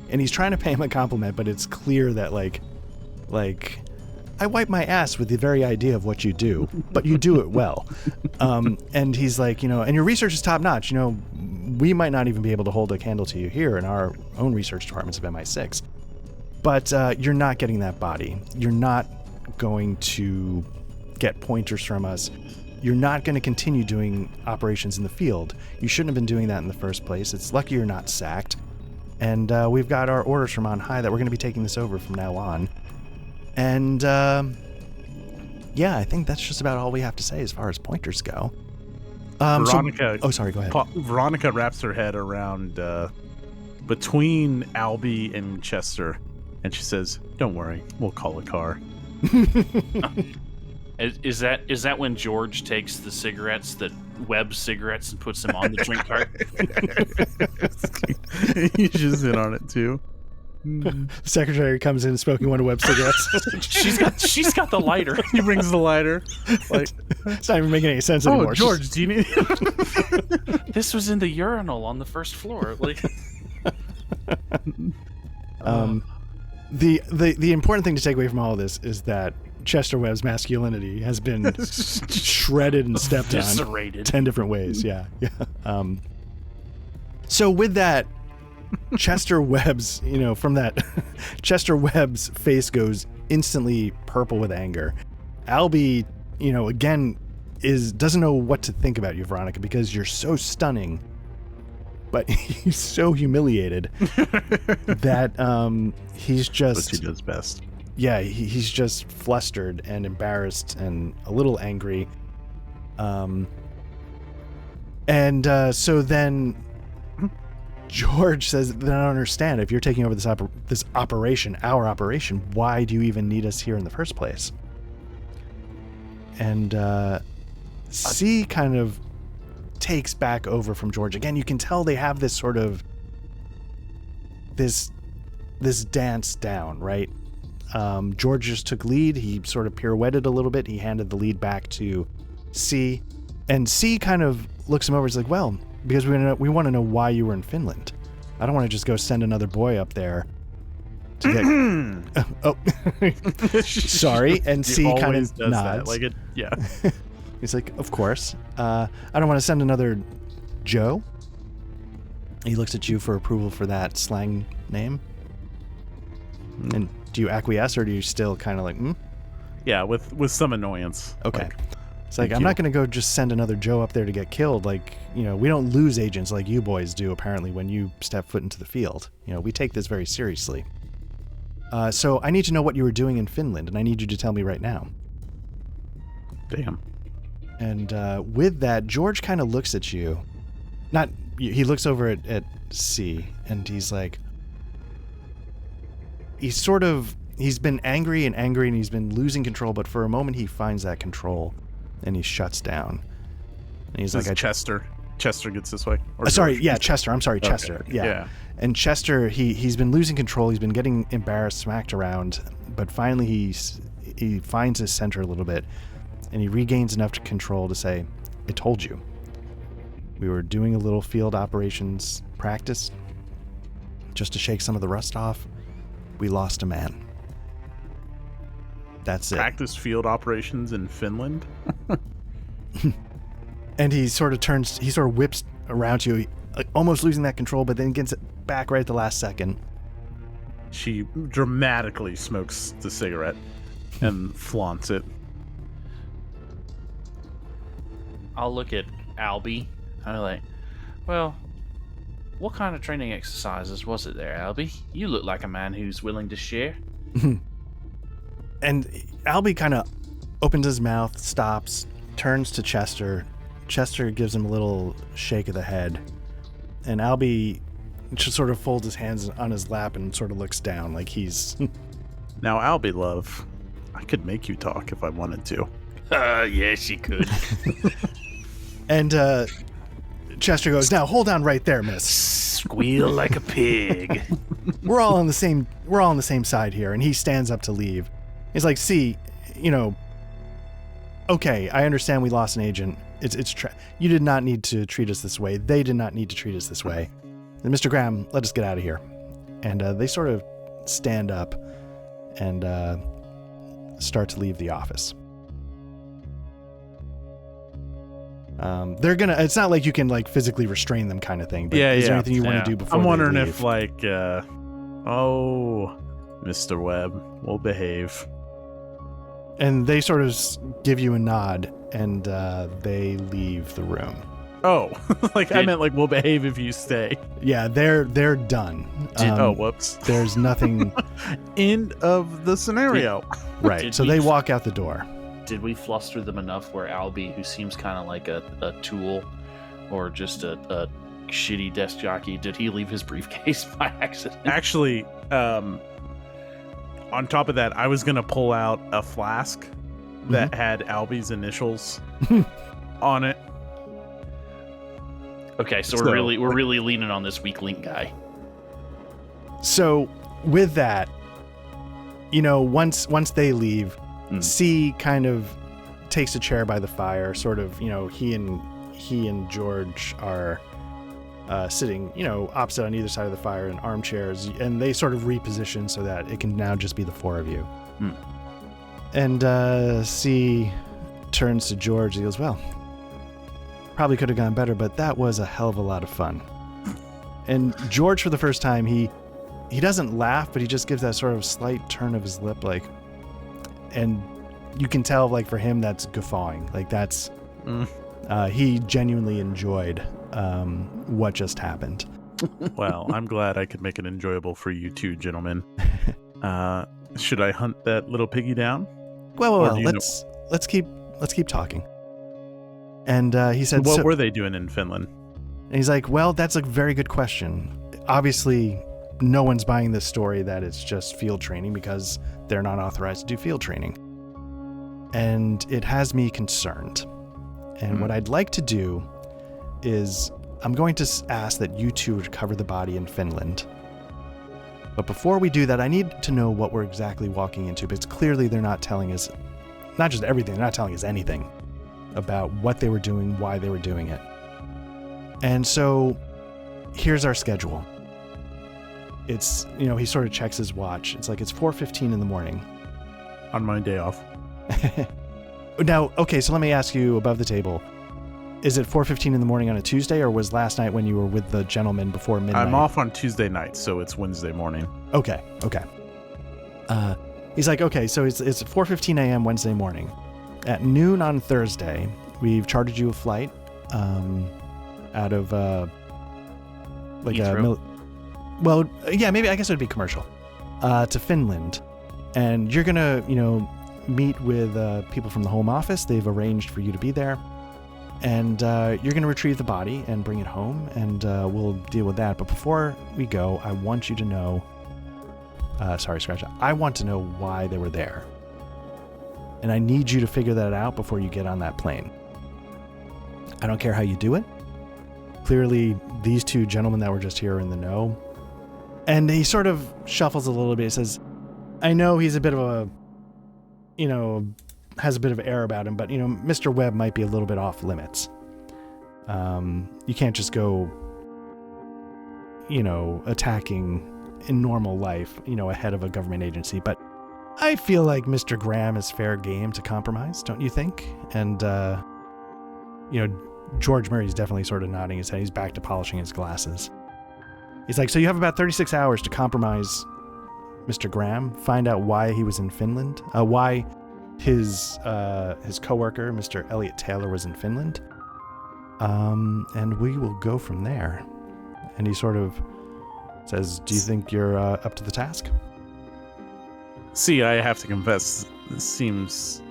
And he's trying to pay him a compliment, but it's clear that like I wipe my ass with the very idea of what you do, but you do it well. And he's like, and your research is top notch. We might not even be able to hold a candle to you here in our own research departments of MI6. But you're not getting that body. You're not going to get pointers from us. You're not going to continue doing operations in the field. You shouldn't have been doing that in the first place. It's lucky you're not sacked. And we've got our orders from on high that we're going to be taking this over from now on. And I think that's just about all we have to say as far as pointers go. Veronica. Sorry, go ahead. Veronica wraps her head around between Albie and Chester, and she says, "Don't worry, we'll call a car." Is that when George takes the cigarettes, the Webb cigarettes, and puts them on the drink cart? You just hit on it too. The secretary comes in smoking one of Webb's cigarettes. she's got the lighter. He brings the lighter. Like, it's not even making any sense anymore. Oh, George, do you need? This was in the urinal on the first floor. Like, the important thing to take away from all of this is that Chester Webb's masculinity has been shredded and stepped on 10 different ways. Yeah. So with that, Chester Webb's, from that, Chester Webb's face goes instantly purple with anger. Albie, again, doesn't know what to think about you, Veronica, because you're so stunning, but he's so humiliated that he's just... But he does best. Yeah, he's just flustered and embarrassed and a little angry. So then George says, "Then I don't understand. If you're taking over this operation, our operation, why do you even need us here in the first place?" And C kind of takes back over from George. Again, you can tell they have this sort of this dance down, right? George just took lead. He sort of pirouetted a little bit. He handed the lead back to C, and C kind of looks him over. He's like, "Well, because we want to know why you were in Finland. I don't want to just go send another boy up there to get." Oh, sorry. And C kind of does nods. That. Like it, yeah. He's like, "Of course. I don't want to send another Joe." He looks at you for approval for that slang name. And do you acquiesce, or do you still kind of like, Yeah, with some annoyance. Okay. It's like, I'm not going to go just send another Joe up there to get killed. Like, we don't lose agents like you boys do, apparently, when you step foot into the field. We take this very seriously. So I need to know what you were doing in Finland, and I need you to tell me right now. Damn. And with that, George kind of looks at you. He looks over at C, and he's like, he's been angry, and he's been losing control, but for a moment he finds that control, and he shuts down. And he's like, Chester gets this way. Chester. I'm sorry, Chester. Okay. Yeah. And Chester, he's been losing control. He's been getting embarrassed, smacked around, but finally he finds his center a little bit, and he regains enough control to say, "I told you. We were doing a little field operations practice just to shake some of the rust off. We lost a man. That's it." Practice field operations in Finland? And he sort of whips around to you, almost losing that control, but then gets it back right at the last second. She dramatically smokes the cigarette and flaunts it. I'll look at Albie. I'm like, "Well, what kind of training exercises was it there, Albie? You look like a man who's willing to share." And Albie kind of opens his mouth, stops, turns to Chester. Chester gives him a little shake of the head. And Albie just sort of folds his hands on his lap and sort of looks down like he's... Now, Albie, love, I could make you talk if I wanted to. Yes, you could. And Chester goes, "Now hold on right there, miss. Squeal like a pig." We're all on the same side here." And he stands up to leave. He's like, "See, okay, I understand we lost an agent. You did not need to treat us this way. They did not need to treat us this way. And Mr. Graham, let us get out of here." And they sort of stand up and start to leave the office. It's not like you can like physically restrain them kind of thing, but is there anything you want to do before I'm wondering they leave? if like, Mr. Webb, we'll behave. And they sort of give you a nod, and they leave the room. Oh, I meant like we'll behave if you stay. Yeah, they're done. Whoops. There's nothing. End of the scenario. Right. So they walk out the door. Did we fluster them enough where Albie, who seems kind of like a tool or just a shitty desk jockey, did he leave his briefcase by accident? Actually, on top of that, I was going to pull out a flask that had Albie's initials on it. Okay, so we're really leaning on this weak link guy. So with that, once they leave, C kind of takes a chair by the fire. Sort of, he and George are sitting, opposite on either side of the fire in armchairs, and they sort of reposition so that it can now just be the four of you. And C turns to George. He goes, "Well, probably could have gone better, but that was a hell of a lot of fun." And George, for the first time, he doesn't laugh, but he just gives that sort of slight turn of his lip, and you can tell, for him, that's guffawing. That's he genuinely enjoyed what just happened. Well, I'm glad I could make it enjoyable for you too, gentlemen. Should I hunt that little piggy down? Well, let's keep talking. And he said, "What were they doing in Finland?" And he's like, "Well, that's a very good question. Obviously, no one's buying this story that it's just field training because they're not authorized to do field training. And it has me concerned. And what I'd like to do is I'm going to ask that you two recover the body in Finland. But before we do that, I need to know what we're exactly walking into, because clearly they're not telling us, not just everything, they're not telling us anything about what they were doing, why they were doing it. And so here's our schedule. It's, he sort of checks his watch. It's 4:15 in the morning. On my day off. Now, okay, so let me ask you above the table. Is it 4:15 in the morning on a Tuesday, or was last night when you were with the gentleman before midnight? I'm off on Tuesday night, so it's Wednesday morning. Okay. He's like, okay, so it's 4:15 a.m. Wednesday morning. At noon on Thursday, we've chartered you a flight out of well, yeah, maybe, I guess it would be commercial, to Finland. And you're going to, meet with people from the Home Office. They've arranged for you to be there. And you're going to retrieve the body and bring it home, and we'll deal with that. But before we go, I want you to know, I want to know why they were there. And I need you to figure that out before you get on that plane. I don't care how you do it. Clearly, these two gentlemen that were just here are in the know. And he sort of shuffles a little bit. He says, I know he's a bit of a, has a bit of air about him, but, Mr. Webb might be a little bit off limits. You can't just go, attacking in normal life, ahead of a government agency. But I feel like Mr. Graham is fair game to compromise, don't you think? And, George Murray's definitely sort of nodding his head. He's back to polishing his glasses. He's like, so you have about 36 hours to compromise Mr. Graham, find out why he was in Finland, why his coworker, Mr. Elliot Taylor, was in Finland, and we will go from there. And he sort of says, do you think you're up to the task? See, I have to confess, this seems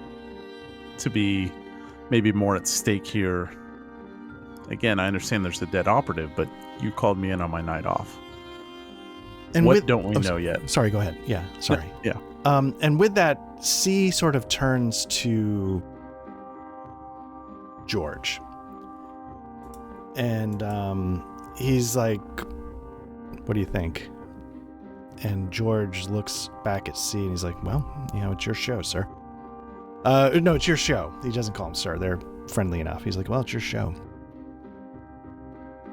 to be maybe more at stake here. Again, I understand there's a dead operative, but you called me in on my night off. And what don't we know yet? Sorry, go ahead. Yeah, sorry. Yeah. And with that, C sort of turns to George. And he's like, what do you think? And George looks back at C and he's like, well, it's your show, sir. No, it's your show. He doesn't call him sir. They're friendly enough. He's like, well, it's your show.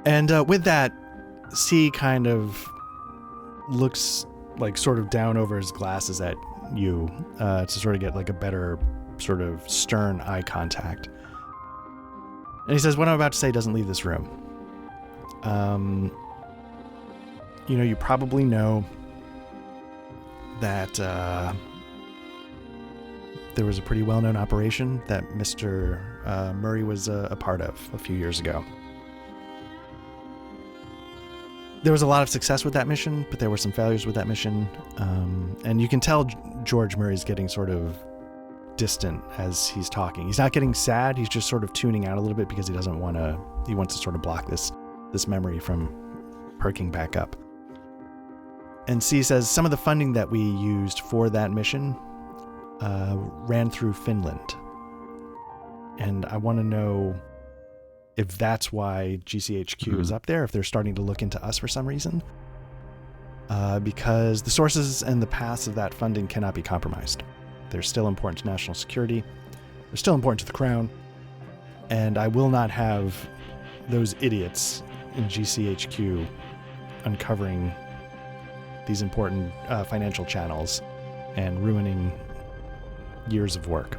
And with that, C kind of looks sort of down over his glasses at you to sort of get a better sort of stern eye contact. And he says, what I'm about to say doesn't leave this room. You probably know that there was a pretty well-known operation that Mr. Murray was a part of a few years ago. There was a lot of success with that mission, but there were some failures with that mission. And you can tell George Murray's getting sort of distant as he's talking. He's not getting sad. He's just sort of tuning out a little bit because he wants to sort of block this memory from perking back up. And C says, some of the funding that we used for that mission, ran through Finland. And I want to know if that's why GCHQ is up there, if they're starting to look into us for some reason. Because the sources and the paths of that funding cannot be compromised. They're still important to national security. They're still important to the crown. And I will not have those idiots in GCHQ uncovering these important financial channels and ruining years of work.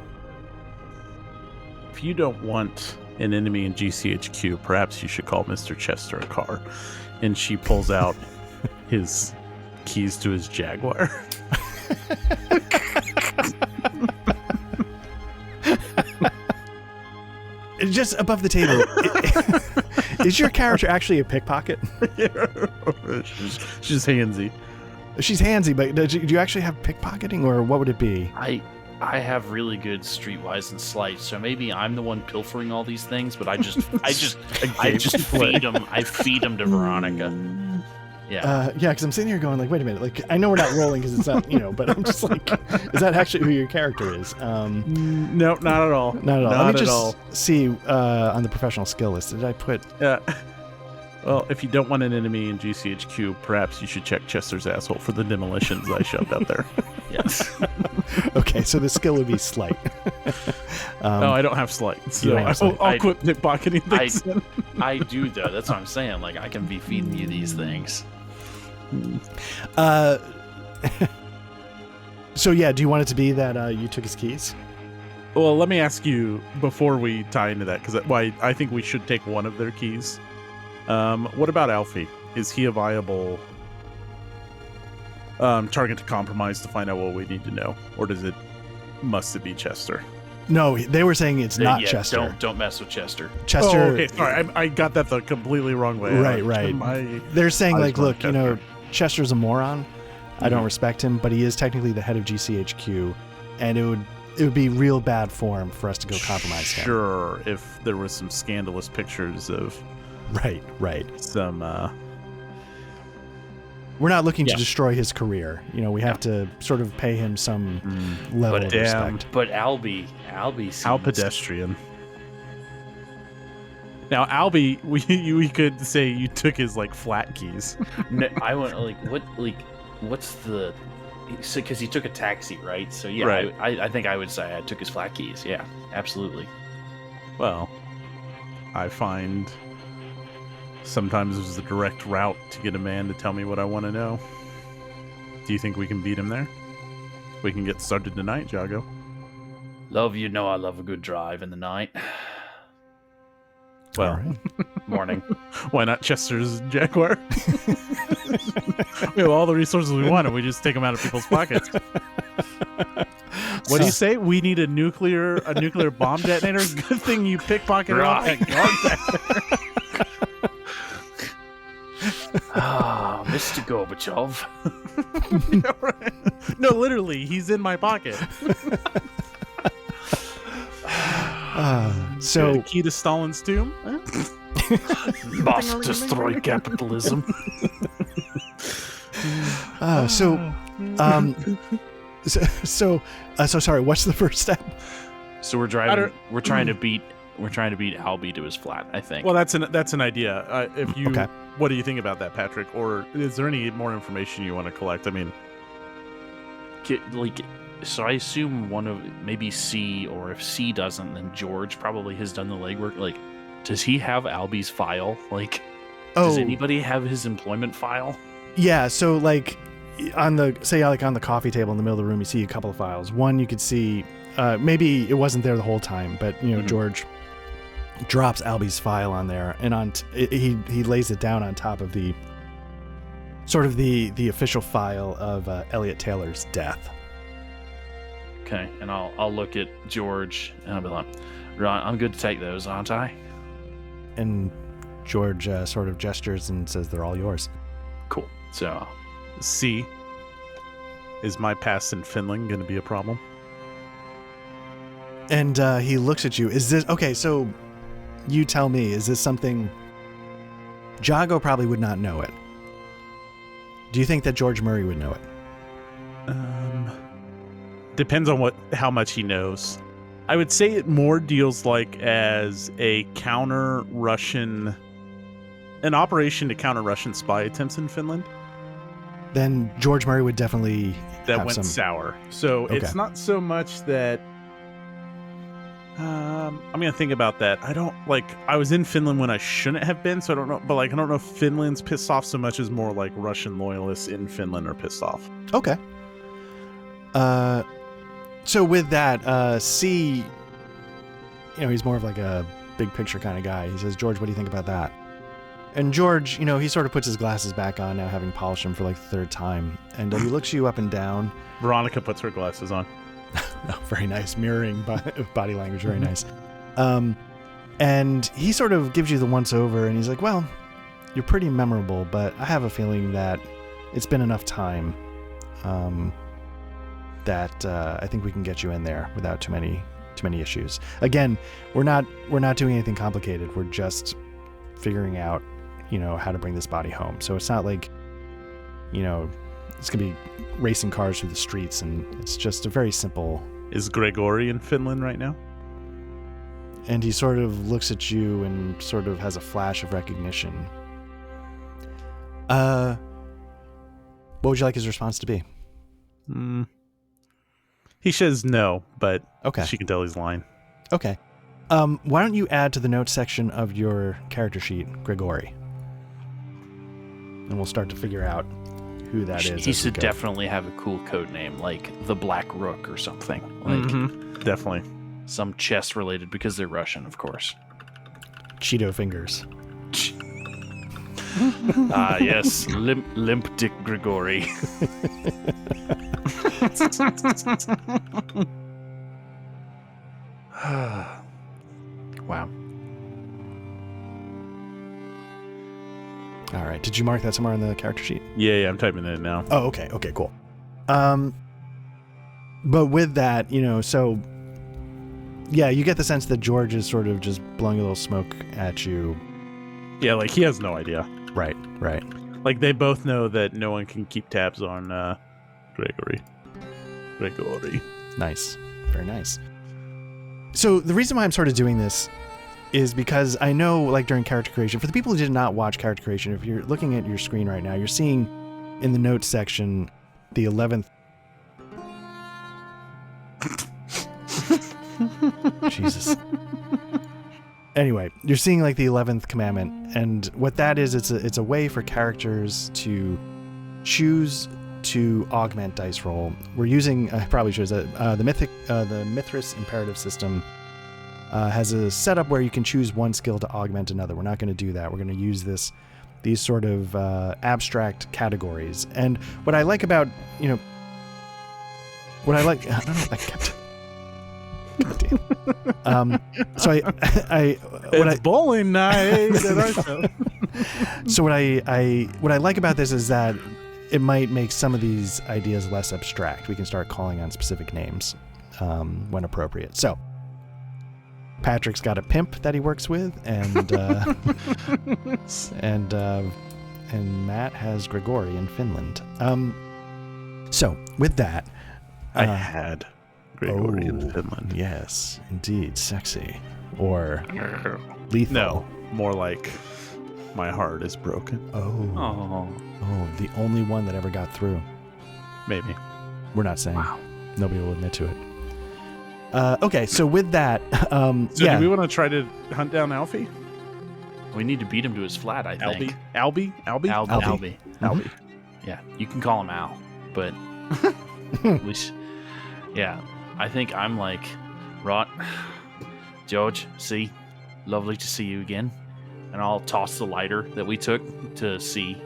If you don't want an enemy in GCHQ, perhaps you should call Mr. Chester a car. And she pulls out his keys to his Jaguar. Just above the table. Is your character actually a pickpocket? She's handsy. She's handsy, but do you actually have pickpocketing, or what would it be? I have really good streetwise and sleight, so maybe I'm the one pilfering all these things, but I just feed them. I feed them to Veronica. Yeah. Because I'm sitting here going like, wait a minute, like I know we're not rolling because it's not, but I'm just like, is that actually who your character is? No, not at all. Not at all. Let me just see on the professional skill list. Did I put? Well, if you don't want an enemy in GCHQ, perhaps you should check Chester's asshole for the demolitions I shoved out there. Yes. Okay, so the skill would be sleight. No, I don't have sleight, so I'll quit pickpocketing things. I do though. That's what I'm saying. Like I can be feeding you these things. So yeah, do you want it to be that you took his keys? Well, let me ask you before we tie into that, because I think we should take one of their keys. What about Alfie? Is he a viable target to compromise to find out what we need to know, or must it be Chester? No, they were saying it's not Chester. Don't mess with Chester. Chester. Oh, okay, sorry, I got that the completely wrong way. Right. They're saying like, look, Chester. Chester's a moron. I don't respect him, but he is technically the head of GCHQ, and it would be real bad form for us to go compromise him. Sure, if there was some scandalous pictures of. Right. Some. We're not looking to destroy his career. We have to sort of pay him some level of respect. But Albie seems... How pedestrian. Now, Albie, we could say you took his flat keys. No, I want what's the? Because he took a taxi, right? So yeah, right. I think I would say I took his flat keys. Yeah, absolutely. Well, I find. Sometimes there's a direct route to get a man to tell me what I want to know. Do you think we can beat him there? We can get started tonight, Jago. I love a good drive in the night. Well, morning. Why not Chester's Jaguar? We have all the resources we want, and we just take them out of people's pockets. What do you say? We need a nuclear bomb detonator? Good thing you pickpocketed off that guard back there. Mr. Gorbachev. Yeah, right. No, literally, he's in my pocket. So key to Stalin's tomb? Must destroy capitalism. So sorry. What's the first step? So we're driving. We're trying to beat Albie to his flat, I think. Well, that's an idea. Okay. What do you think about that, Patrick? Or is there any more information you want to collect? I mean, so I assume one of maybe C, or if C doesn't, then George probably has done the legwork. Does he have Albie's file? Does anybody have his employment file? Yeah. So on the coffee table in the middle of the room, you see a couple of files. One you could see, maybe it wasn't there the whole time, but George drops Albie's file on there, and he lays it down on top of the sort of the official file of Elliot Taylor's death. Okay, and I'll look at George and I'll be like, right, I'm good to take those, aren't I? And George sort of gestures and says they're all yours. Cool. So, C, is my past in Finland going to be a problem? And he looks at you. Is this okay? So. You tell me, is this something... Jago probably would not know it. Do you think that George Murray would know it? depends on how much he knows. I would say it more deals like as an operation to counter Russian spy attempts in Finland. Then George Murray would definitely that went sour. So it's not so much that I'm gonna think about that. I was in Finland when I shouldn't have been, so I don't know. But I don't know if Finland's pissed off so much as more like Russian loyalists in Finland are pissed off. Okay. So with that, C, he's more of like a big picture kind of guy. He says, George, what do you think about that? And George, he sort of puts his glasses back on now, having polished them for like the third time. And he looks you up and down. Veronica puts her glasses on. Oh, very nice. Mirroring body language. Very nice. And he sort of gives you the once over and he's like, well, you're pretty memorable, but I have a feeling that it's been enough time that I think we can get you in there without too many issues. Again, we're not doing anything complicated. We're just figuring out, how to bring this body home. So it's not like, it's going to be racing cars through the streets, and it's just a very simple... Is Gregory in Finland right now? And he sort of looks at you and sort of has a flash of recognition. What would you like his response to be? He says no, but okay. She can tell he's lying. Okay. Why don't you add to the notes section of your character sheet, Gregory? And we'll start to figure out who that is. He should definitely have a cool code name, like the Black Rook or something. Definitely. Some chess related, because they're Russian, of course. Cheeto fingers. Yes. Limp Dick Gregory. Wow. All right. Did you mark that somewhere on the character sheet? Yeah, I'm typing it in now. Oh, okay. Okay, cool. But with that, so yeah, you get the sense that George is sort of just blowing a little smoke at you. Yeah, like he has no idea. Right. Like they both know that no one can keep tabs on Gregory. Nice. Very nice. So the reason why I'm sort of doing this is because I know, like during character creation, for the people who did not watch character creation, if you're looking at your screen right now, you're seeing in the notes section the 11th. Jesus. Anyway, you're seeing like the 11th commandment, and what that is, it's a way for characters to choose to augment dice roll. We're using, I probably should have said, the Mythras imperative system has a setup where you can choose one skill to augment another. We're not going to do that. We're going to use these sort of abstract categories. And what I like about, I don't know, I kept... God damn. So it's bowling night at our show. So what I like about this is that it might make some of these ideas less abstract. We can start calling on specific names when appropriate. So Patrick's got a pimp that he works with, and and Matt has Gregory in Finland. So with that, I had Gregory in Finland. Yes, indeed, sexy or lethal. No, more like my heart is broken. Oh, the only one that ever got through. Maybe. We're not saying. Wow. Nobody will admit to it. Okay, so with that, do we want to try to hunt down Alfie? We need to beat him to his flat, I think. Albie. Mm-hmm. Yeah, you can call him Al, but yeah, I think I'm like, right, George, see, lovely to see you again. And I'll toss the lighter that we took to see.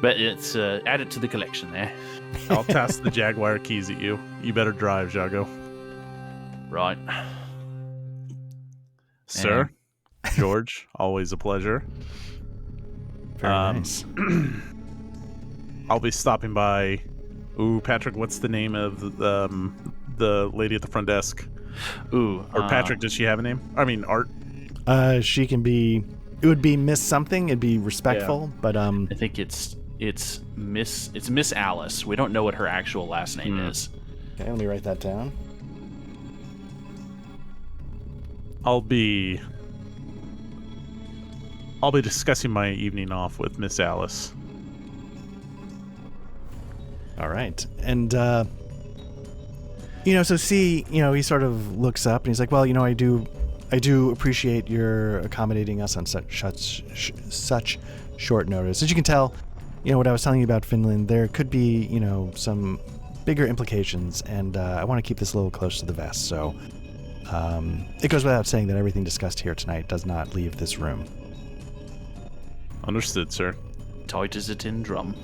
But it's add it to the collection there. I'll toss the Jaguar keys at you. You better drive, Jago. Right. Sir, George, always a pleasure. Very nice. I'll be stopping by. Ooh, Patrick, what's the name of the lady at the front desk? Ooh. Or Patrick, does she have a name? I mean, Art. She can be. It would be Miss something. It'd be respectful, but I think it's Miss Alice. We don't know what her actual last name is. Okay, let me write that down. I'll be discussing my evening off with Miss Alice. All right. And, so C, he sort of looks up and he's like, well, I do appreciate your accommodating us on such short notice. As you can tell, what I was telling you about Finland, there could be, some bigger implications, and I want to keep this a little close to the vest. So it goes without saying that everything discussed here tonight does not leave this room. Understood, sir. Tight as a tin drum.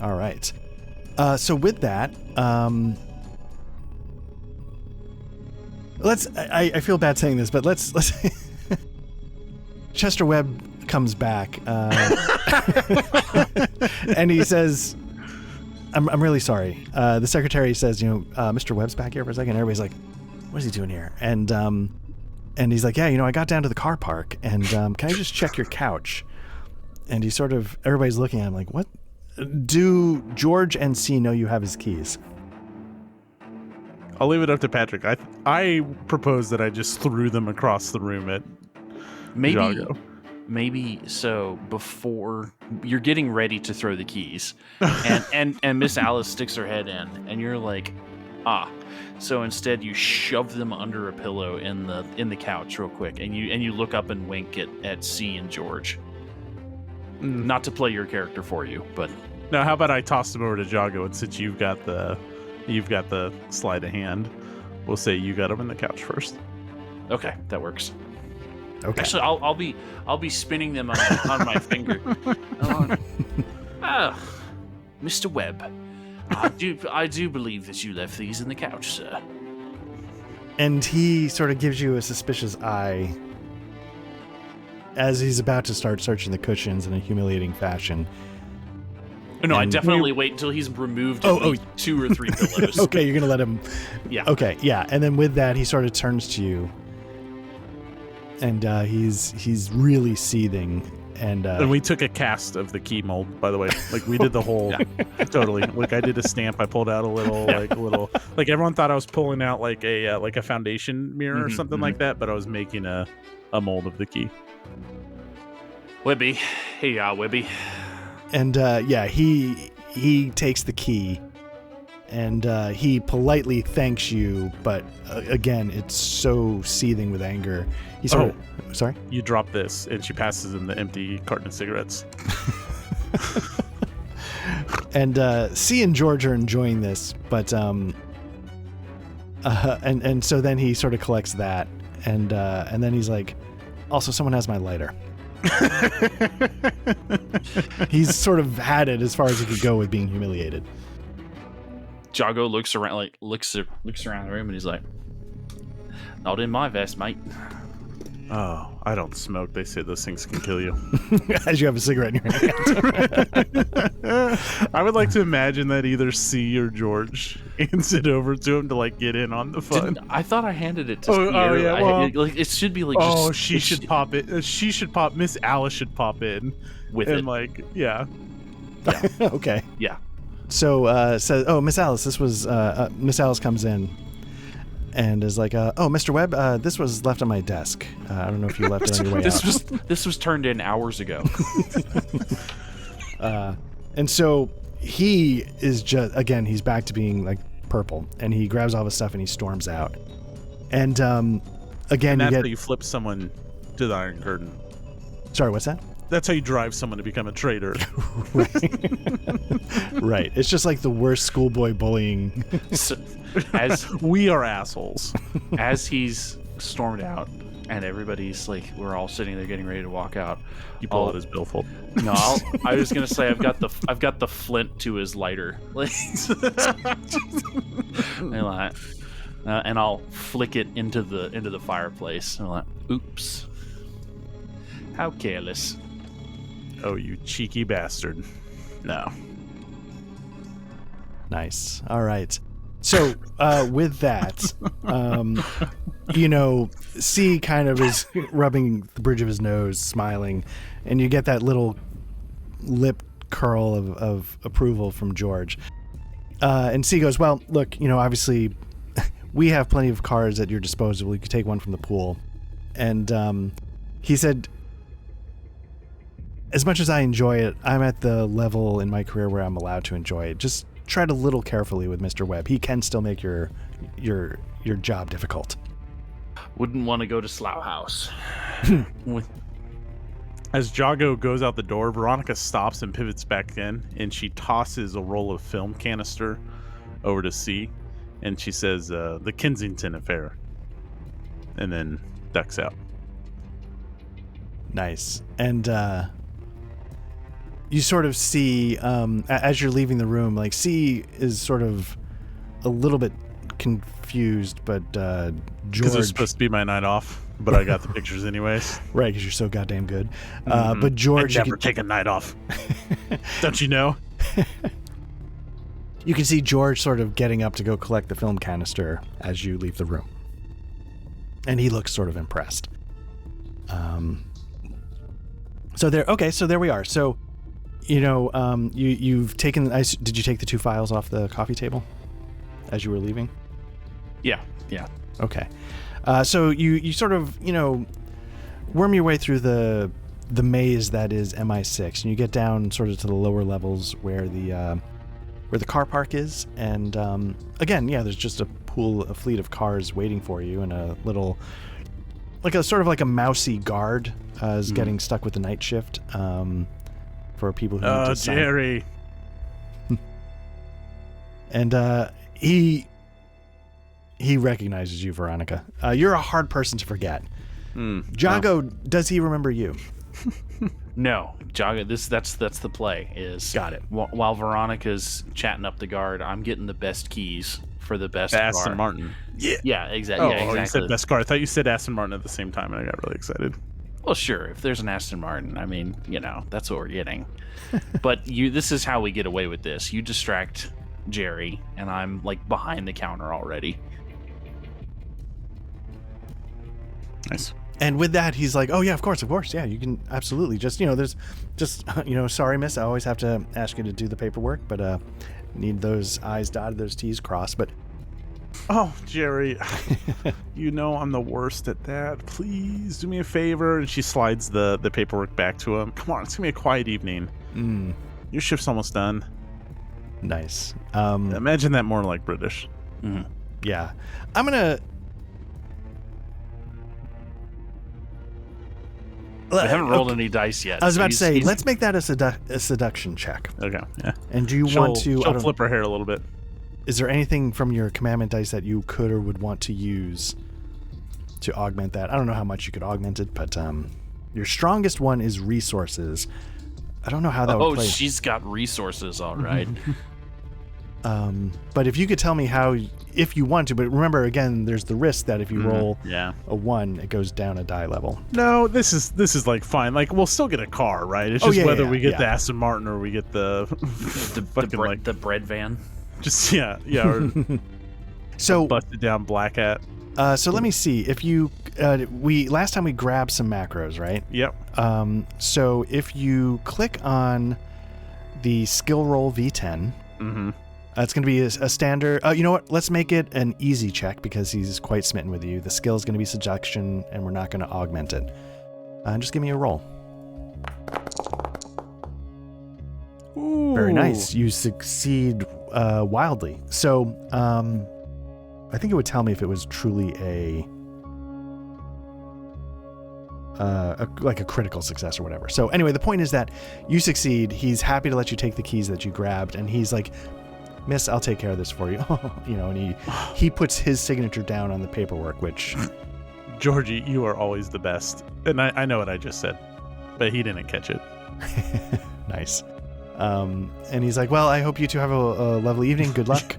All right. So with that, I feel bad saying this, but let's Chester Webb comes back, and he says, I'm really sorry. The secretary says, Mr. Webb's back here for a second. Everybody's like, what is he doing here? And he's like, yeah, I got down to the car park, and can I just check your couch? And he sort of, everybody's looking at him like, what? Do George and C know you have his keys? I'll leave it up to Patrick. I propose that I just threw them across the room at Jago. Maybe so before you're getting ready to throw the keys, and Miss Alice sticks her head in, and you're like, so instead you shove them under a pillow in the couch real quick, and you look up and wink at C and George. Not to play your character for you, but now how about I toss them over to Jago, and since you've got the sleight of hand, we'll say you got them in the couch first. Okay, that works. Okay. Actually, I'll be spinning them on my finger. Mr. Webb, I do believe that you left these in the couch, sir. And he sort of gives you a suspicious eye as he's about to start searching the cushions in a humiliating fashion. No, I definitely wait until he's removed at least 2 or 3 pillows. Okay, you're gonna let him. Yeah. Okay, yeah, and then with that, he sort of turns to you, and he's really seething, and we took a cast of the key mold, by the way. Like we did the whole, totally. Like I did a stamp. I pulled out a little, like everyone thought I was pulling out like a foundation mirror or something like that, but I was making a mold of the key. Webby, here you are, Webby. And he takes the key, and he politely thanks you, but again, it's so seething with anger. He's sorry? You drop this, and she passes him the empty carton of cigarettes. And C and George are enjoying this, but and so then he sort of collects that, and then he's like, also someone has my lighter. He's sort of had it as far as he could go with being humiliated. Jago looks around the room, and he's like, "Not in my vest, mate." Oh, I don't smoke. They say those things can kill you. As you have a cigarette in your hand. I would like to imagine that either C or George hands it over to him to like get in on the fun. I thought I handed it to C. It should be like. She should pop it. She should pop. Miss Alice should pop in with and it. Like, yeah. Okay. Yeah. So says, Miss Alice. This was Miss Alice comes in. And is like, Mr. Webb, this was left on my desk. I don't know if you left it on your way out. This was turned in hours ago. And so he is just, again, he's back to being like purple, and he grabs all his stuff and he storms out. And again, and that's how you flip someone to the Iron Curtain. Sorry, what's that? That's how you drive someone to become a traitor. Right. It's just like the worst schoolboy bullying. So, as we are assholes. As he's stormed out, and everybody's like, we're all sitting there getting ready to walk out. You pull out his billfold. No, I was gonna say I've got the flint to his lighter, and I'll flick it into the fireplace. And I'm like, oops, how careless. Oh, you cheeky bastard. No. Nice. All right. So with that, C kind of is rubbing the bridge of his nose, smiling, and you get that little lip curl of approval from George. And C goes, well, look, obviously we have plenty of cars at your disposal. You could take one from the pool. And he said, as much as I enjoy it, I'm at the level in my career where I'm allowed to enjoy it. Just tread a little carefully with Mr. Webb. He can still make your job difficult. Wouldn't want to go to Slough House. As Jago goes out the door, Veronica stops and pivots back in, and she tosses a roll of film canister over to C, and she says, the Kensington affair, and then ducks out. Nice. And you sort of see, as you're leaving the room, like C is sort of a little bit confused, but George... Because it was supposed to be my night off, but I got the pictures anyways. Right, because you're so goddamn good. But George... I never take a night off. Don't you know? You can see George sort of getting up to go collect the film canister as you leave the room. And he looks sort of impressed. So there we are. So, you've taken... Did you take the 2 files off the coffee table as you were leaving? Yeah. Okay. So you sort of, worm your way through the maze that is MI6, and you get down sort of to the lower levels where the car park is, and again, there's just a fleet of cars waiting for you, and a little, like a mousy guard is getting stuck with the night shift for people who need to sign. Jerry. And he recognizes you, Veronica. You're a hard person to forget. Jago, does he remember you? No, Jago. That's the play. Is got it. While Veronica's chatting up the guard, I'm getting the best keys for the best Aston car. Martin. Yeah, exactly. Oh, you said best car. I thought you said Aston Martin at the same time, and I got really excited. Well, sure. If there's an Aston Martin, I mean, that's what we're getting. But this is how we get away with this. You distract Jerry, and I'm like behind the counter already. Nice. And with that, he's like, oh, yeah, of course. Yeah, you can absolutely. Just, there's just, sorry, miss. I always have to ask you to do the paperwork, but need those I's dotted, those T's crossed. But oh, Jerry, I'm the worst at that. Please do me a favor. And she slides the paperwork back to him. Come on, it's going to be a quiet evening. Your shift's almost done. Nice. Imagine that more like British. Mm-hmm. Yeah. I'm going to... I haven't rolled any dice yet. I was about to say, let's make that a seduction check. Okay, yeah. And do you want to... She'll flip her hair a little bit. Is there anything from your commandment dice that you could or would want to use to augment that? I don't know how much you could augment it, but your strongest one is resources. I don't know how that would play. Oh, she's got resources, all right. But if you could tell me how, if you want to, but remember, again, there's the risk that if you roll a 1, it goes down a die level. No, this is like fine. Like, we'll still get a car, right? It's just whether we get the Aston Martin or we get the the bread van. Just or so busted down black hat. So let me see if you last time we grabbed some macros, right? Yep. So if you click on the skill roll V10, it's going to be a standard. You know what? Let's make it an easy check because he's quite smitten with you. The skill is going to be seduction, and we're not going to augment it. Just give me a roll. Ooh. Very nice. You succeed wildly. So I think it would tell me if it was truly like a critical success or whatever. So anyway, the point is that you succeed. He's happy to let you take the keys that you grabbed, and he's like, "Miss, I'll take care of this for you." And he puts his signature down on the paperwork, which Georgie, you are always the best. And I know what I just said, but he didn't catch it. Nice. And he's like, "Well, I hope you two have a lovely evening. Good luck."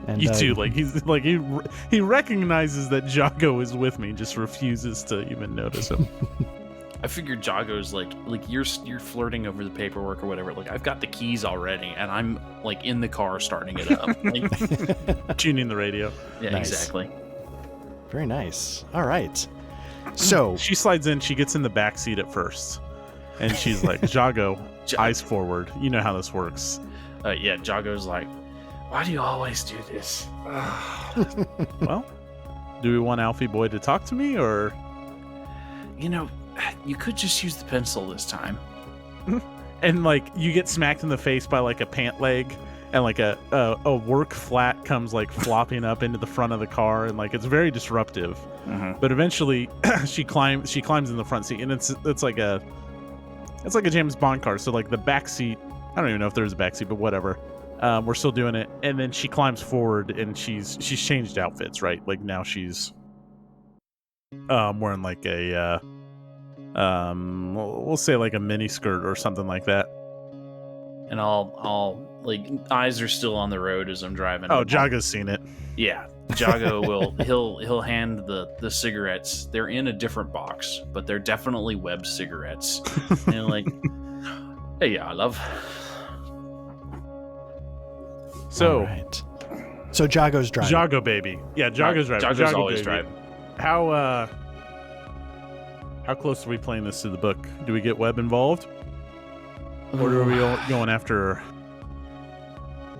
And you too. Like he recognizes that Jago is with me, just refuses to even notice him. I figured Jago's like you're flirting over the paperwork or whatever. Like, I've got the keys already, and I'm like in the car starting it up, like, tuning the radio. Yeah, nice. Exactly. Very nice. All right. So she slides in. She gets in the back seat at first, and she's like, "Jago, eyes forward. You know how this works." Yeah, Jago's like, Why do you always do this? Well, do we want Alfie Boy to talk to me, or... You could just use the pencil this time. And, like, you get smacked in the face by, like, a pant leg, and, like, a work flat comes, like, flopping up into the front of the car, and, like, it's very disruptive. But eventually, she climbs in the front seat, and it's like a James Bond car, so, like, the back seat, I don't even know if there's a back seat, but whatever. We're still doing it, and then she climbs forward, and she's changed outfits, right? Like, now she's wearing, like, a... we'll say like a mini skirt or something like that. And I'll like, eyes are still on the road as I'm driving. Oh, Jago's seen it. Yeah, Jago will he'll hand the cigarettes. They're in a different box, but they're definitely Webb cigarettes. And like, hey, yeah, love. So, right. So Jago's driving. Jago baby, yeah, Jago's driving. Jago's always driving. How close are we playing this to the book? Do we get Webb involved? Or are we all going after...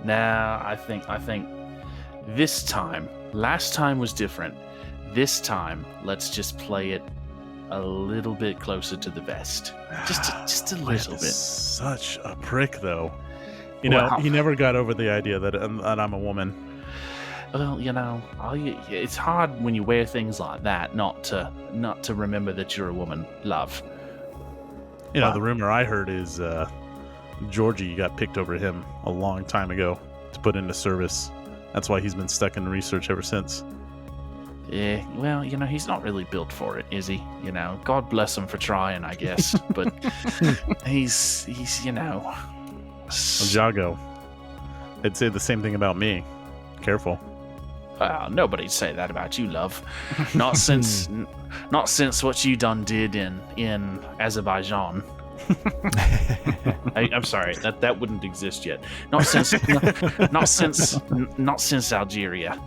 Nah, I think this time, last time was different. This time, let's just play it a little bit closer to the vest. Just a little bit. Such a prick, though. He never got over the idea that I'm a woman. Well, it's hard when you wear things like that not to remember that you're a woman, love. The rumor I heard is Georgie got picked over him a long time ago to put into service. That's why he's been stuck in research ever since. Yeah, well, he's not really built for it, is he? God bless him for trying, I guess. But he's Jago. They'd say the same thing about me. Careful. Nobody'd say that about you, love. Not since what you done did in Azerbaijan. I'm sorry, that wouldn't exist yet. Not since Algeria.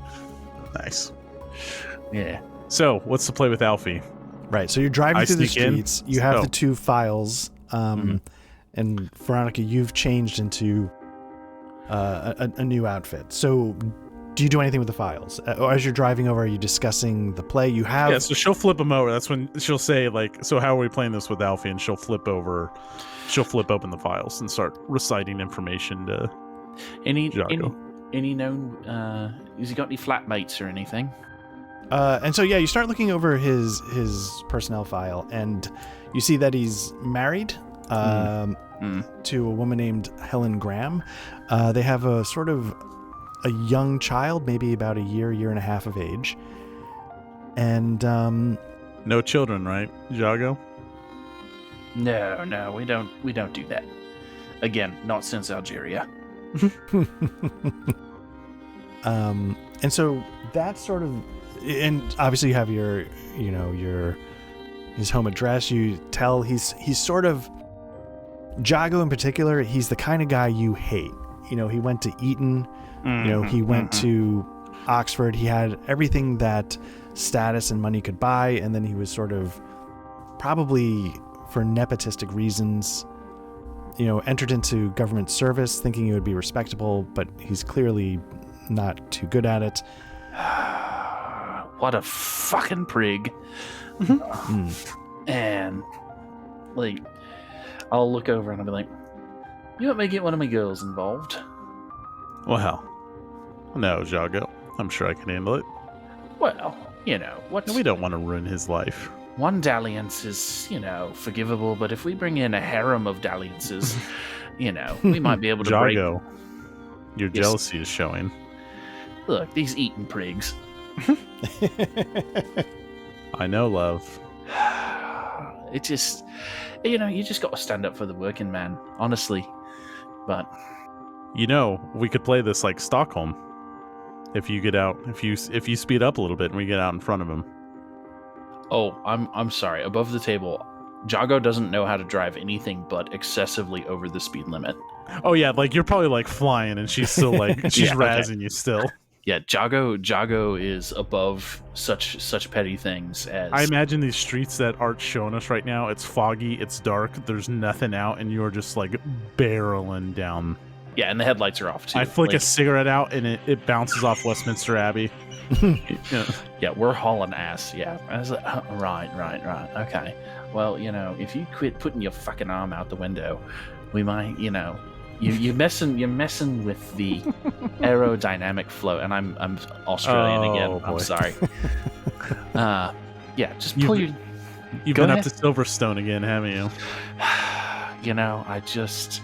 Nice. Yeah. So, what's the play with Alfie? Right. So you're driving through the streets. You have the two files, and Veronica, you've changed into a new outfit. So, do you do anything with the files? Or as you're driving over, are you discussing the play you have? Yeah, so she'll flip them over. That's when she'll say, like, so how are we playing this with Alfie? And she'll flip open the files and start reciting information to Jago. Any known, has he got any flatmates or anything? And so, yeah, you start looking over his personnel file, and you see that he's married to a woman named Helen Graham. They have a sort of a young child, maybe about a year and a half of age. And no children, right, Jago? No, we don't do that. Again, not since Algeria. And so that's sort of, and obviously you have his home address. You tell he's sort of, Jago in particular, he's the kind of guy you hate. He went to Eton. He went to Oxford. He had everything that status and money could buy, and then he was sort of, probably for nepotistic reasons, entered into government service thinking he would be respectable, but he's clearly not too good at it. What a fucking prig. And, like, I'll look over and I'll be like, you want me to get one of my girls involved? Well, no, Jago. I'm sure I can handle it. Well, we don't want to ruin his life. One dalliance is, forgivable, but if we bring in a harem of dalliances, we might be able to break... Jago, your jealousy is showing. Look, these Eton prigs. I know, love. It just, you just got to stand up for the working man, honestly. But we could play this like Stockholm. If you get out, if you speed up a little bit and we get out in front of him. Oh, I'm sorry. Above the table, Jago doesn't know how to drive anything but excessively over the speed limit. Oh yeah, like you're probably like flying and she's still like she's razzing you still. Yeah, Jago is above such petty things as... I imagine these streets that Art's showing us right now, it's foggy, it's dark, there's nothing out, and you're just like barreling down Yeah, and the headlights are off too. I flick a cigarette out and it bounces off Westminster Abbey. Yeah, we're hauling ass. Yeah, I was like, right. Okay. Well, if you quit putting your fucking arm out the window, we might, you're messing with the aerodynamic flow. And I'm Australian again. Boy. I'm sorry. Yeah, just pull your. You've been up to Silverstone again, haven't you? I just.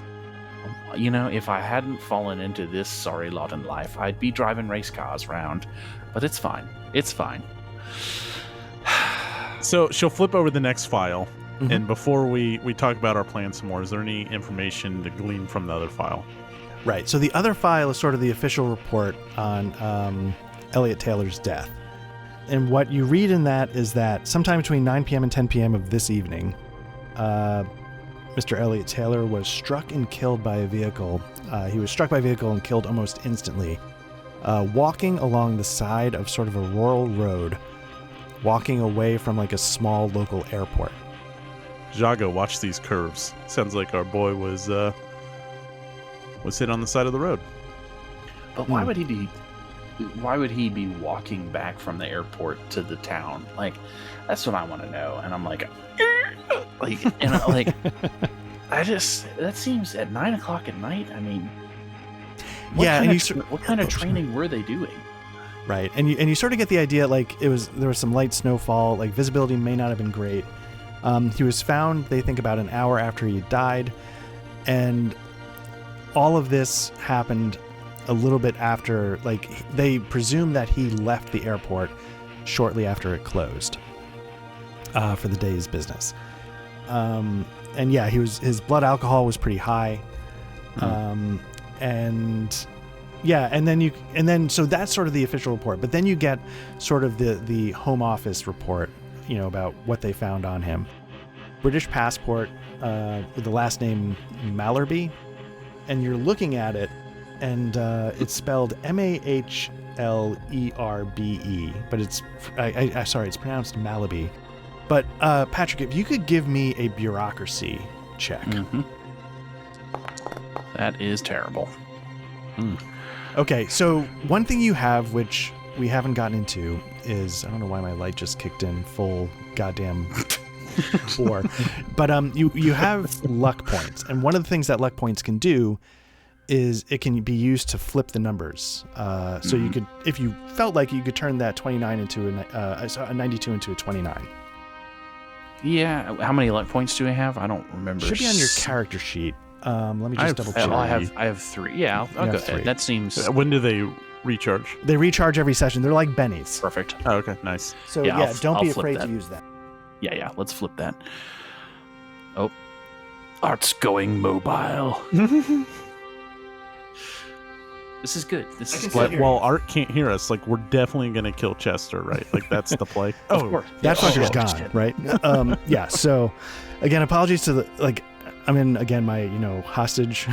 If I hadn't fallen into this sorry lot in life, I'd be driving race cars around. But it's fine. It's fine. So she'll flip over the next file. Mm-hmm. And before we talk about our plan some more, is there any information to glean from the other file? Right. So the other file is sort of the official report on Elliot Taylor's death. And what you read in that is that sometime between 9 p.m. and 10 p.m. of this evening, Mr. Elliot Taylor was struck and killed by a vehicle. He was struck by a vehicle and killed almost instantly, walking along the side of sort of a rural road, walking away from like a small local airport. Jago, watch these curves. Sounds like our boy was hit on the side of the road. But why would he be walking back from the airport to the town? Like, that's what I want to know. And I'm like, that seems at 9 o'clock at night. I mean, what kind of training were they doing? Right. And you sort of get the idea, like there was some light snowfall, like visibility may not have been great. He was found, they think, about an hour after he died. And all of this happened a little bit after, like, they presume that he left the airport shortly after it closed for the day's business. And yeah, his blood alcohol was pretty high. So that's sort of the official report. But then you get sort of the Home Office report, about what they found on him. British passport with the last name Mallerby, and you're looking at it, and it's spelled Mahlerbe, but it's pronounced Malaby. But Patrick, if you could give me a bureaucracy check. Mm-hmm. That is terrible. Okay, so one thing you have, which we haven't gotten into, is, I don't know why my light just kicked in full goddamn war, but you have luck points, and one of the things that luck points can do is it can be used to flip the numbers. So you could, if you felt like, you could turn that 29 into a 92 into a 29. Yeah, how many luck points do I have? I don't remember. Should be on your character sheet. Let me just double check. I have 3. Yeah, I'll go ahead. That seems. When do they recharge? They recharge every session. They're like bennies. Perfect. Oh, okay, nice. So don't be afraid to use that. Yeah, let's flip that. Oh, Art's going mobile. This is good. While Art can't hear us, like, we're definitely gonna kill Chester, right? Like, that's the play. Of course. That fucker's gone, right? Yeah. So, again, apologies to I'm in, again, my hostage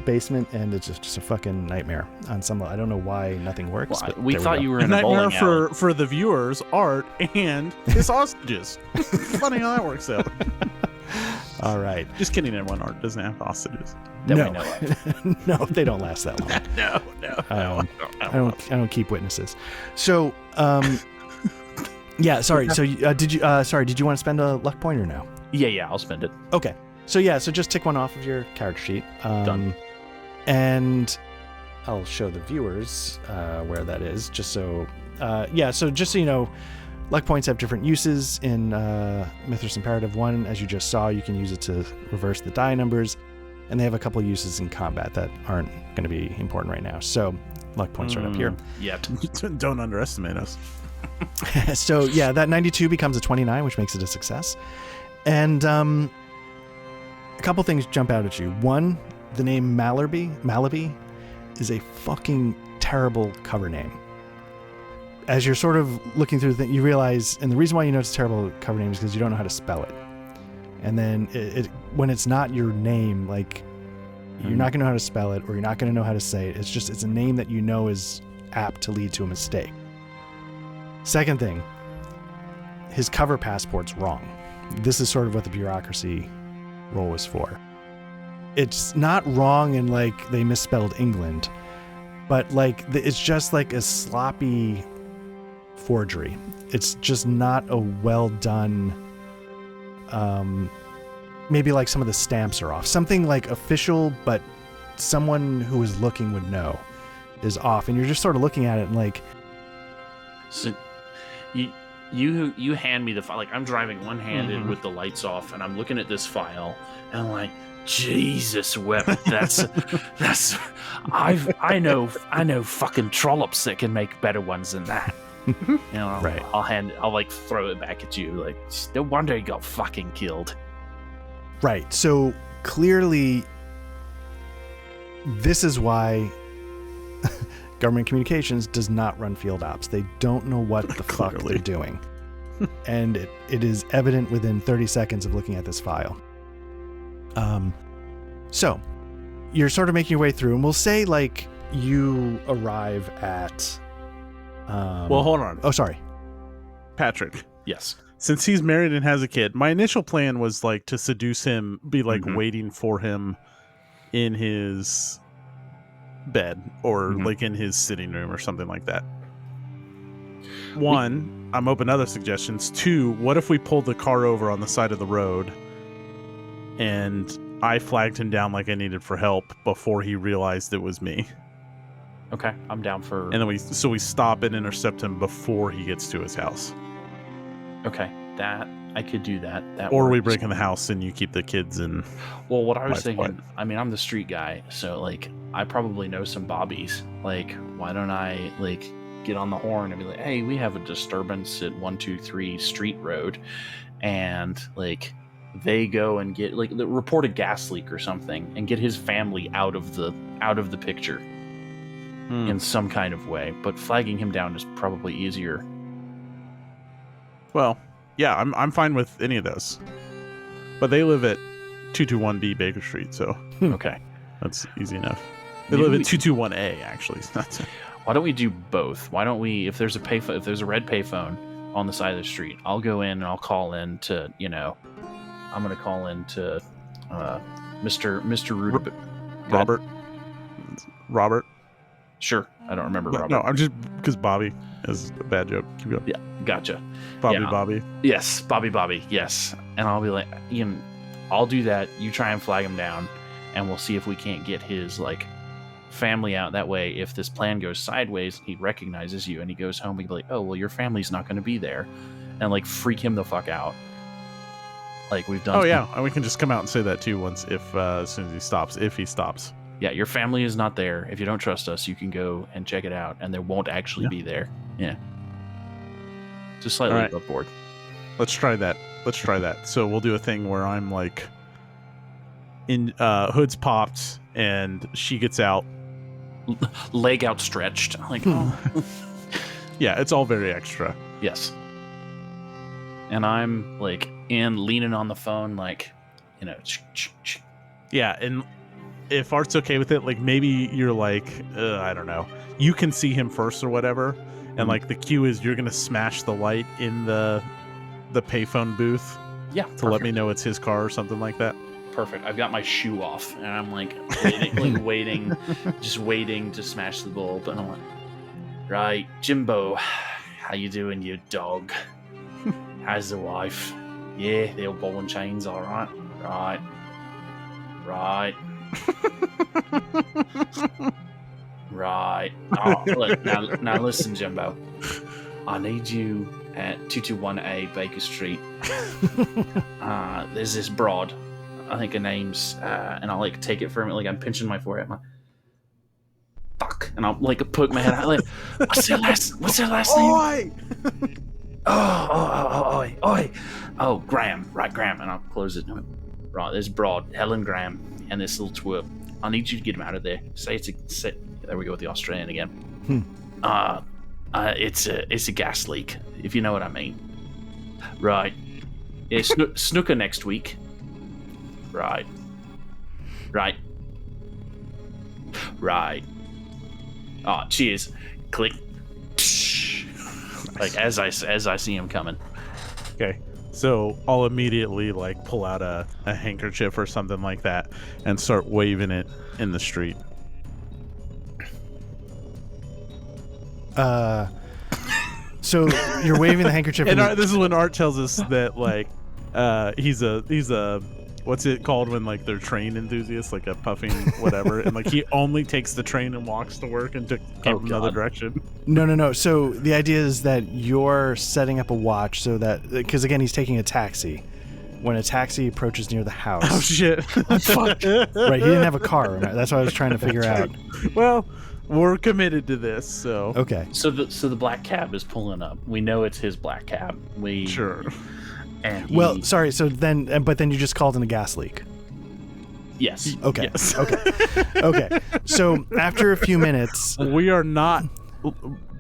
basement, and it's just a fucking nightmare on some level. I don't know why nothing works. Well, but we thought you were in a nightmare for the viewers, Art, and his hostages. Funny how that works out. All right. Just kidding, everyone. Art doesn't have hostages. No, no, they don't last that long. No. I don't keep witnesses. So, yeah. Sorry. So, did you want to spend a luck point or no? Yeah. I'll spend it. Okay. So just tick one off of your character sheet. Done. And I'll show the viewers where that is, just so. So just so you know, luck points have different uses in Mythras Imperative 1. As you just saw, you can use it to reverse the die numbers, and they have a couple of uses in combat that aren't going to be important right now. So luck points right up here. Yet. Don't underestimate us. So yeah, that 92 becomes a 29, which makes it a success. And a couple things jump out at you. One, the name Malaby is a fucking terrible cover name. As you're sort of looking through the thing, you realize, and the reason why you know it's a terrible cover name is because you don't know how to spell it. And then when it's not your name, like, you're not going to know how to spell it, or you're not going to know how to say it. It's a name that you know is apt to lead to a mistake. Second thing, his cover passport's wrong. This is sort of what the bureaucracy role was for. it's not wrong in like they misspelled England, but like it's just like a sloppy forgery. It's just not a well done. Maybe like some of the stamps are off. Something like official, but someone who is looking would know is off, and you're just sort of looking at it and like. So, you hand me the file. Like I'm driving one-handed with the lights off, and I'm looking at this file, and I'm like, Jesus wept. That's I know fucking trollops that can make better ones than that. You know, right. I'll like throw it back at you. Like, no wonder he got fucking killed. Right. So clearly, this is why government communications does not run field ops. They don't know what the fuck they're doing. And it is evident within 30 seconds of looking at this file. So you're sort of making your way through, and we'll say like you arrive at. Well, hold on. Oh, sorry. Patrick. Yes. Since he's married and has a kid, my initial plan was like to seduce him, be like waiting for him in his bed or like in his sitting room or something like that. One, I'm open to other suggestions. Two, what if we pulled the car over on the side of the road and I flagged him down like I needed for help before he realized it was me? Okay, I'm down for. And then we stop and intercept him before he gets to his house. Okay, that I could do that. Or we break in the house and you keep the kids in. Well, what I was thinking, I mean, I'm the street guy, so like I probably know some bobbies. Like, why don't I like get on the horn and be like, hey, we have a disturbance at 123 Street Road, and like they go and get like report a gas leak or something and get his family out of the picture in some kind of way. But flagging him down is probably easier. Well, yeah, I'm fine with any of those. But they live at 221B Baker Street, so okay, that's easy enough. They live at 221A actually. Why don't we do both? Why don't we, if there's a red payphone on the side of the street, I'll go in and I'll call in to, I'm going to call in to Mr. Rude. Robert. Sure. I don't remember Robert. No, I'm just, because Bobby is a bad joke. Keep going. Yeah, gotcha. Bobby. Yes, Bobby, yes. And I'll be like, I'll do that. You try and flag him down, and we'll see if we can't get his, like, family out. That way, if this plan goes sideways, he recognizes you, and he goes home, he'd be like, oh, well, your family's not going to be there. And, like, freak him the fuck out. Like we've done. Oh, yeah. And we can just come out and say that, too, as soon as he stops, if he stops. Yeah, your family is not there. If you don't trust us, you can go and check it out, and they won't actually be there. Yeah. Just slightly above board. Let's try that. So we'll do a thing where I'm like, in hood's popped, and she gets out, leg outstretched. Like, oh. Yeah, it's all very extra. Yes. And I'm like leaning on the phone, like, Yeah, and if Art's okay with it, like maybe you're like, I don't know, you can see him first or whatever, and like the cue is you're gonna smash the light in the payphone booth, to let me know it's his car or something like that. Perfect. I've got my shoe off and I'm like waiting, just waiting to smash the bulb, and I'm like, right, Jimbo, how you doing, you dog? How's the wife? Yeah, the old ball and chains, all right. Right. Right. Oh, look, now listen, Jimbo. I need you at 221A Baker Street. There's this broad. I think her name's, and I'll like take it from it, like I'm pinching my forehead. I'm like, fuck, and I'll like poke my head out. Like, what's her last name? Oi! Oh, Graham. Right, Graham, and I'll close it. Right, there's broad, Helen Graham, and this little twerp. I need you to get him out of there. There we go with the Australian again. It's a gas leak, if you know what I mean. Right. Yeah, snooker next week. Right. Oh, cheers. Click. Like as I see him coming. Okay. So I'll immediately like pull out a handkerchief or something like that and start waving it in the street. So you're waving the handkerchief. And this is when Art tells us that like he's a what's it called when like they're train enthusiasts, like a puffing whatever, and like he only takes the train and walks to work and came from another direction. No. So the idea is that you're setting up a watch so that, because again he's taking a taxi. When a taxi approaches near the house. Oh shit! Fuck. Right, he didn't have a car. Right? That's what I was trying to figure out. Well, we're committed to this, so okay. So the black cab is pulling up. We know it's his black cab. Sure. And well, sorry. So then, but then you just called in a gas leak. Yes. Okay. Yes. Okay. So after a few minutes, we are not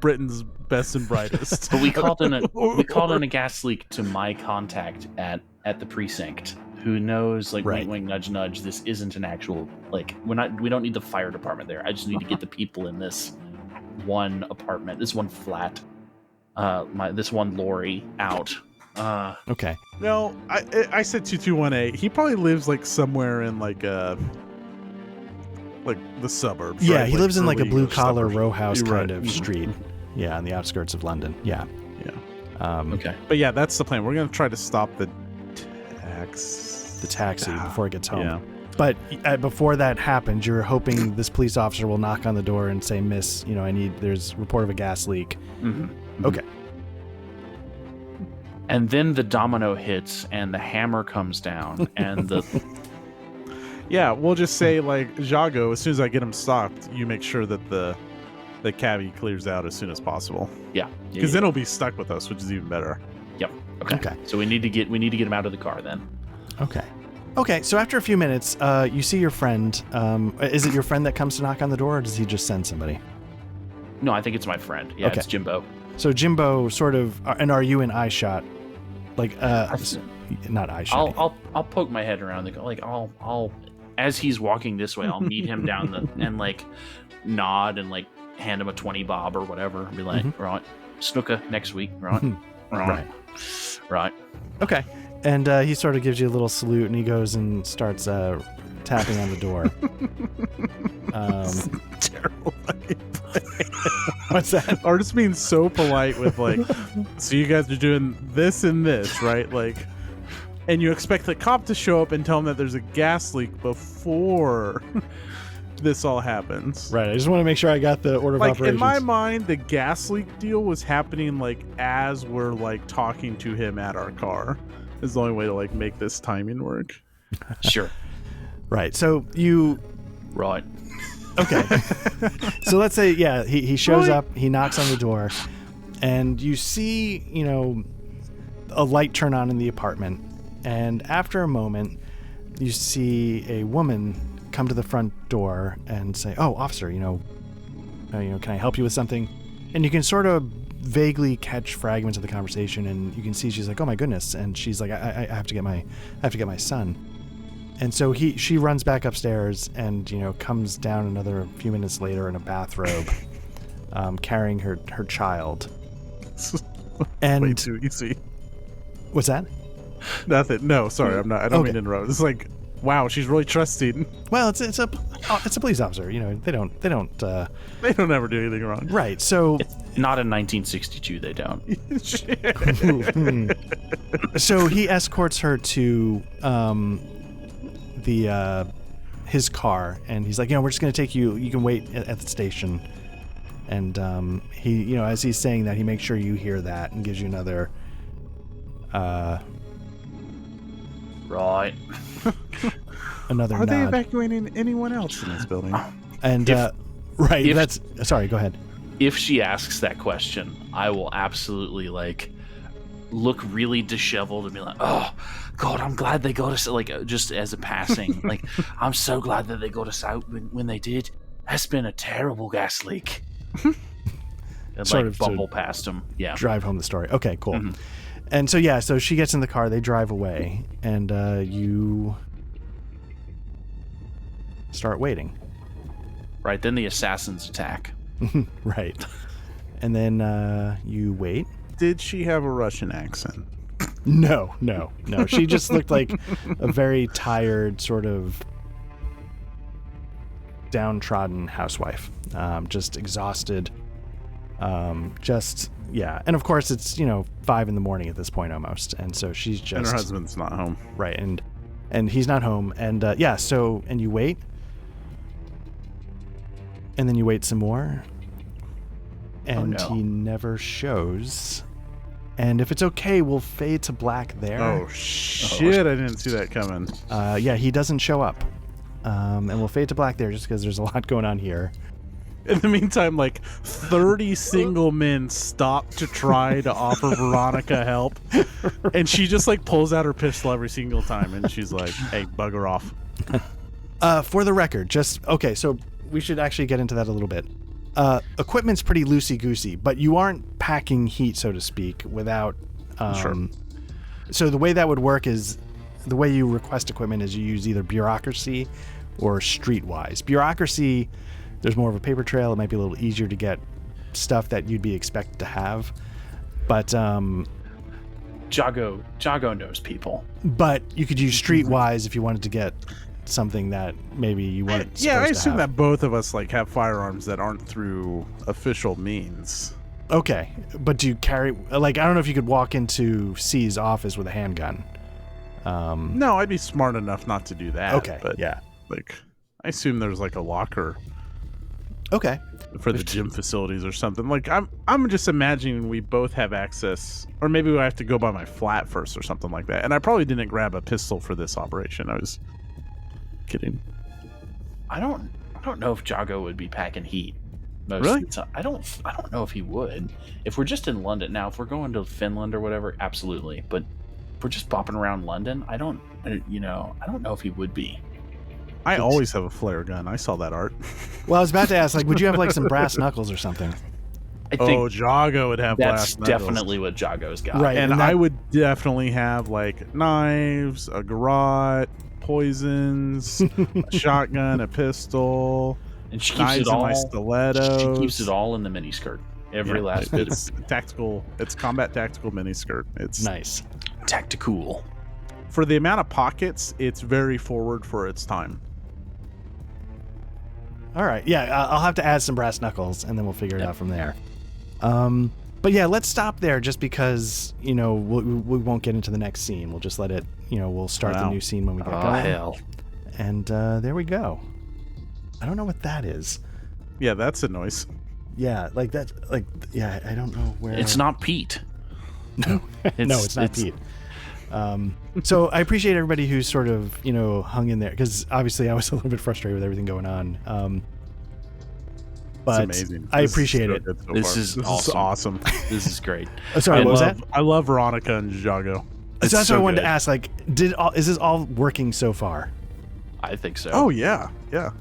Britain's best and brightest. But we called in a gas leak to my contact at the precinct, who knows, like, right. wink, wink, nudge, nudge. This isn't an actual, like, we don't need the fire department there. I just need to get the people in this one apartment, this one flat, this one lorry out. Okay. No, I said 221A. He probably lives like somewhere in like the suburbs. Yeah, right? he like lives in like a early blue collar suburbs. row house You're kind right. of street. Yeah, on the outskirts of London. Yeah. Okay. But yeah, that's the plan. We're gonna try to stop the taxi before it gets home. Yeah. But before that happens, you're hoping this police officer will knock on the door and say, "Miss, there's report of a gas leak." Mm-hmm. Okay. And then the domino hits and the hammer comes down and the Yeah, we'll just say like Jago, as soon as I get him stopped, you make sure that the cabbie clears out as soon as possible. yeah. Because then he'll be stuck with us, which is even better. Yep. Okay. So we need to get him out of the car then. Okay. So after a few minutes, you see your friend. Is it your friend that comes to knock on the door, or does he just send somebody? No, I think it's my friend. Yeah, Okay. It's Jimbo. So Jimbo sort of, and are you in eye shot? Like, not eye shot. I'll poke my head around. Like I'll as he's walking this way, I'll meet him down and like nod and like hand him a 20 bob or whatever. And be like, right, snooker next week, right? Right. Okay. And he sort of gives you a little salute, and he goes and starts tapping on the door. Terrible. What's that? Artist being so polite with like, so you guys are doing this and this, right? Like, and you expect the cop to show up and tell him that there's a gas leak before this all happens. Right. I just want to make sure I got the order of Like, operations. in my mind, the gas leak deal was happening like as we're like talking to him at our car. Is the only way to like make this timing work. Sure. Right. So you. Right. Okay. So let's say, yeah, he shows up, he knocks on the door, and you see, a light turn on in the apartment. And after a moment, you see a woman come to the front door and say, "Oh, officer, can I help you with something?" And you can sort of vaguely catch fragments of the conversation, and you can see she's like, "Oh my goodness," and she's like, "I have to get my son." And so she runs back upstairs and comes down another few minutes later in a bathrobe, carrying her child. And way too easy. What's that? Nothing. No, sorry, I'm not. I don't mean to interrupt. It's like, wow, she's really trusting. Well, it's a police officer. They don't. They don't ever do anything wrong. Right. So Not in 1962. They don't. so he escorts her to his car, and he's like, we're just going to take you. You can wait at the station. And he, as he's saying that, he makes sure you hear that and gives you another. Right. Another Are nod. they evacuating anyone else in this building? And right. Sorry. Go ahead. If she asks that question, I will absolutely like look really disheveled and be like, "Oh God, I'm glad they got us." Like just as a passing, like I'm so glad that they got us out when they did. That's been a terrible gas leak. And Sort like of bumble past him. Yeah. Drive home the story. Okay, cool. Mm-hmm. And so she gets in the car, they drive away, and you start waiting. Right. Then the assassins attack. Right. And then you wait. Did she have a Russian accent? No. She just looked like a very tired, sort of downtrodden housewife, just exhausted. And of course it's 5 a.m. at this point almost, and so she's just, and her husband's not home, right, and he's not home, and and you wait, and then you wait some more, and he never shows. And if it's okay, we'll fade to black there. Oh shit, I didn't see that coming. He doesn't show up, and we'll fade to black there just because there's a lot going on here. In the meantime, like 30 single men stop to try to offer Veronica help, and she just like pulls out her pistol every single time, and she's like, "Hey, bugger off." For the record, so we should actually get into that a little bit. Equipment's pretty loosey-goosey, but you aren't packing heat, so to speak, without... Sure. So the way that would work is, the way you request equipment is you use either bureaucracy or streetwise. Bureaucracy, there's more of a paper trail. It might be a little easier to get stuff that you'd be expected to have. But... Jago knows people. But you could use streetwise if you wanted to get something that maybe you weren't I supposed to assume have. that both of us like have firearms that aren't through official means. Okay, but do you carry, like, I don't know if you could walk into C's office with a handgun. No, I'd be smart enough not to do that. Okay, but like, I assume there's like a locker. Okay. For the gym facilities or something. Like, I'm just imagining we both have access, or maybe I have to go by my flat first or something like that. And I probably didn't grab a pistol for this operation. I was kidding. I don't know if Jago would be packing heat. Really? I don't know if he would. If we're just in London now, if we're going to Finland or whatever, absolutely. But if we're just bopping around London, I don't know if he would be. I always have a flare gun. I saw that art. Well, I was about to ask, like, would you have like some brass knuckles or something? I think Jago would have brass knuckles. That's definitely what Jago's got. Right. And I would definitely have like knives, a garrote, poisons, a shotgun, a pistol, and she keeps it all. My stilettos. She keeps it all in the miniskirt. Every last bit. It's tactical. It's combat tactical miniskirt. It's nice. Tactical. For the amount of pockets, it's very forward for its time. All right. Yeah, I'll have to add some brass knuckles, and then we'll figure it out from there. But yeah, let's stop there just because, we won't get into the next scene. We'll just let it, we'll start the new scene when we get going. Oh, hell. And there we go. I don't know what that is. Yeah, that's a noise. Yeah, I don't know where. It's not Pete. No, it's not Pete. So I appreciate everybody who's sort of, hung in there, because obviously I was a little bit frustrated with everything going on. But it's amazing. I appreciate it. This is awesome. This is great. Oh, sorry, what was that? I love Veronica and Jago. So that's what I wanted to ask. Like, is this all working so far? I think so. Oh yeah.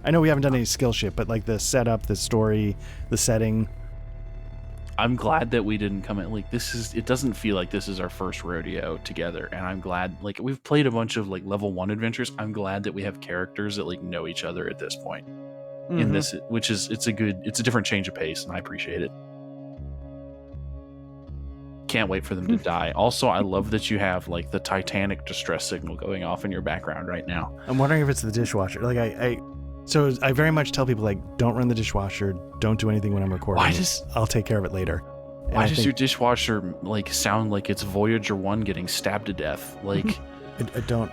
I know we haven't done any skill shit, but like the setup, the story, the setting. I'm glad that we didn't come in like it doesn't feel like this is our first rodeo together, and I'm glad, like, we've played a bunch of like level 1 adventures. I'm glad that we have characters that like know each other at this point. In this, which is it's a different change of pace, and I appreciate it. Can't wait for them to die. Also, I love that you have like the Titanic distress signal going off in your background right now. I'm wondering if it's the dishwasher. Like so I very much tell people, like, don't run the dishwasher, don't do anything when I'm recording. I'll take care of it later. Why does your dishwasher like sound like it's Voyager 1 getting stabbed to death? Like, I don't.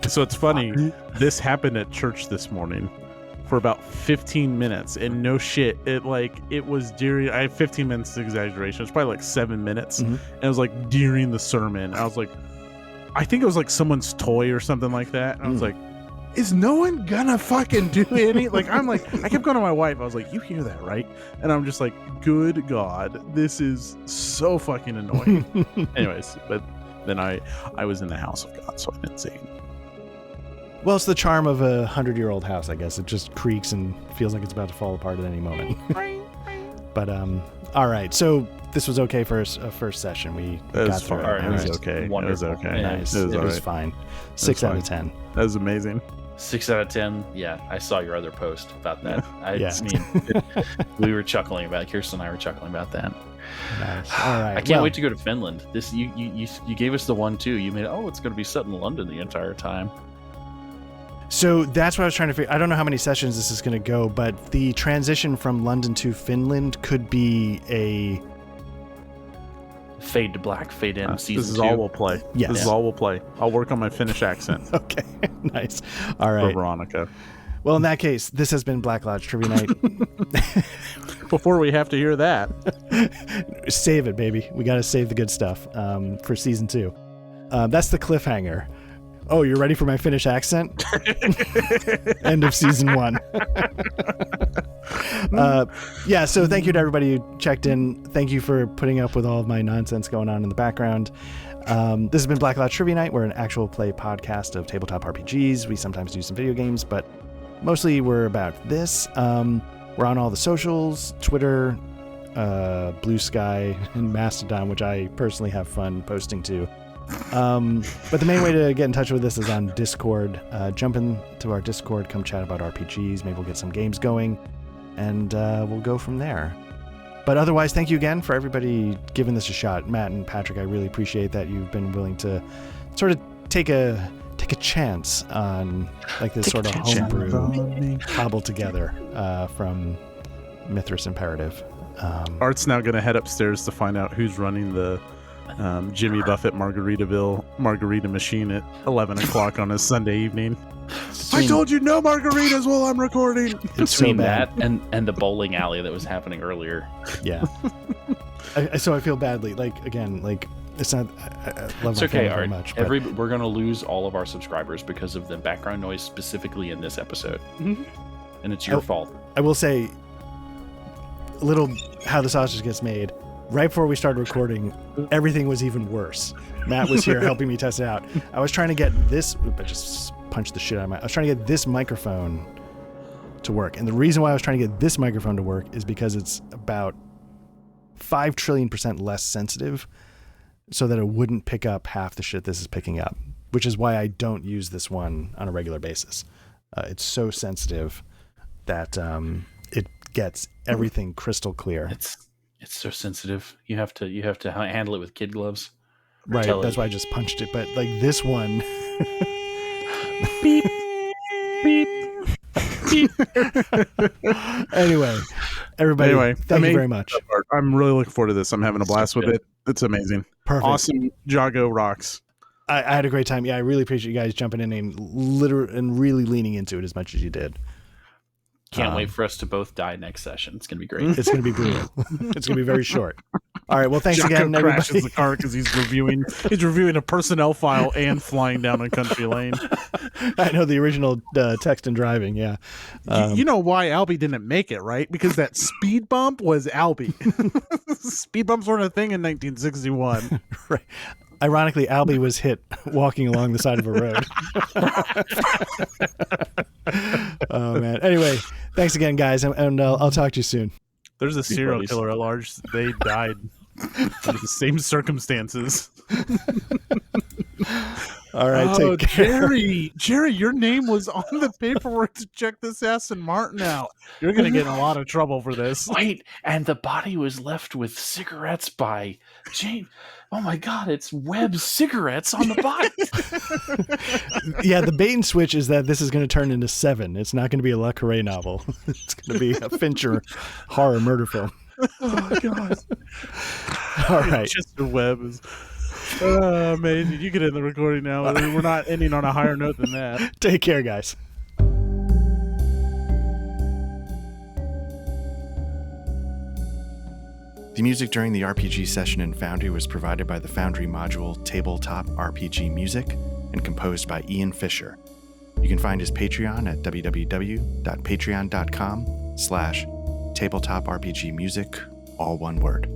So it's funny. This happened at church this morning for about 15 minutes, and no shit, it was during. I have 15 minutes exaggeration. It's probably like 7 minutes, and it was like during the sermon. I was like, I think it was like someone's toy or something like that. And I was like, is no one gonna fucking do any? Like, I'm like, I kept going to my wife. I was like, you hear that, right? And I'm just like, good God, this is so fucking annoying. Anyways, but then I was in the house of God, so I didn't say anything. Well, it's the charm of a 100-year-old house, I guess. It just creaks and feels like it's about to fall apart at any moment. But all right. So this was okay for a first session. We got through it. It was okay. Wonderful. It was okay. Nice. It was fine. 6 out of 10. That was amazing. 6 out of 10. Yeah, I saw your other post about that. We were chuckling about it. Kirsten and I were chuckling about that. Nice. All right. I can't wait to go to Finland. This you gave us the one too. You made it's going to be set in London the entire time. So that's what I was trying to figure. I don't know how many sessions this is going to go, but the transition from London to Finland could be a fade to black, fade in. Season This is 2. all we'll play. Yes. This is all we'll play. I'll work on my Finnish accent. Okay, nice. All right. For Veronica. Well, in that case, this has been Black Lodge Trivia Night. Before we have to hear that, Save it, baby. We got to save the good stuff for season 2. That's the cliffhanger. Oh, you're ready for my Finnish accent? End of season 1. Yeah, so thank you to everybody who checked in. Thank you for putting up with all of my nonsense going on in the background. This has been Black Lodge Trivia Night. We're an actual play podcast of tabletop RPGs. We sometimes do some video games, but mostly we're about this. We're on all the socials, Twitter, Blue Sky, and Mastodon, which I personally have fun posting to. But the main way to get in touch with us is on Discord. Jump into our Discord, come chat about RPGs. Maybe we'll get some games going, and we'll go from there. But otherwise, thank you again for everybody giving this a shot. Matt and Patrick, I really appreciate that you've been willing to sort of take a chance on like this sort of homebrew cobbled together from Mythras Imperative. Art's now going to head upstairs to find out who's running the Jimmy Buffett Margaritaville margarita machine at 11 o'clock on a Sunday evening. I told you no margaritas while I'm recording. It's so Between bad. that and the bowling alley that was happening earlier. Yeah. So I feel badly. Like, again, like, it's not. I love It's okay, very Art. much. But We're going to lose all of our subscribers because of the background noise, specifically in this episode. Mhm. And it's your fault. I will say, a little how the sausage gets made. Right before we started recording, everything was even worse. Matt was here helping me test it out. I was trying to get this. I just punched the shit out of I was trying to get this microphone to work. And the reason why I was trying to get this microphone to work is because it's about 5 trillion% less sensitive, so that it wouldn't pick up half the shit this is picking up, which is why I don't use this one on a regular basis. It's so sensitive that it gets everything crystal clear. It's so sensitive. You have to handle it with kid gloves. Right. That's why I just punched it. But like this one. Beep. Beep. Beep. Anyway, everybody, thank you very much. I'm really looking forward to this. I'm having a blast with it. It's amazing. Perfect. Awesome. Jago rocks. I had a great time. Yeah, I really appreciate you guys jumping in and really leaning into it as much as you did. Can't wait for us to both die next session. It's going to be great. It's going to be brutal. It's going to be very short. All right. Well, thanks Jaco again, everybody. crashes the car because he's reviewing a personnel file and flying down a country lane. I know the original text and driving. Yeah. You know why Albie didn't make it, right? Because that speed bump was Albie. Speed bumps weren't a thing in 1961. Right. Ironically, Albie was hit walking along the side of a road. Oh, man. Anyway, thanks again, guys, and I'll talk to you soon. There's a serial killer at large. They died under the same circumstances. All right, take care. Jerry, your name was on the paperwork to check this Aston Martin out. You're going to get in a lot of trouble for this. Wait, and the body was left with cigarettes by Jane. Oh my God, it's Webb's cigarettes on the body. Yeah, the bait and switch is that this is going to turn into Seven. It's not going to be a Le Carre novel. It's going to be a Fincher horror murder film. Oh God. All right. Chester Webb is amazing. You get in the recording now. We're not ending on a higher note than that. Take care, guys. The music during the RPG session in Foundry was provided by the Foundry module Tabletop RPG Music and composed by Ian Fisher. You can find his Patreon at www.patreon.com/tabletop RPG music, all one word.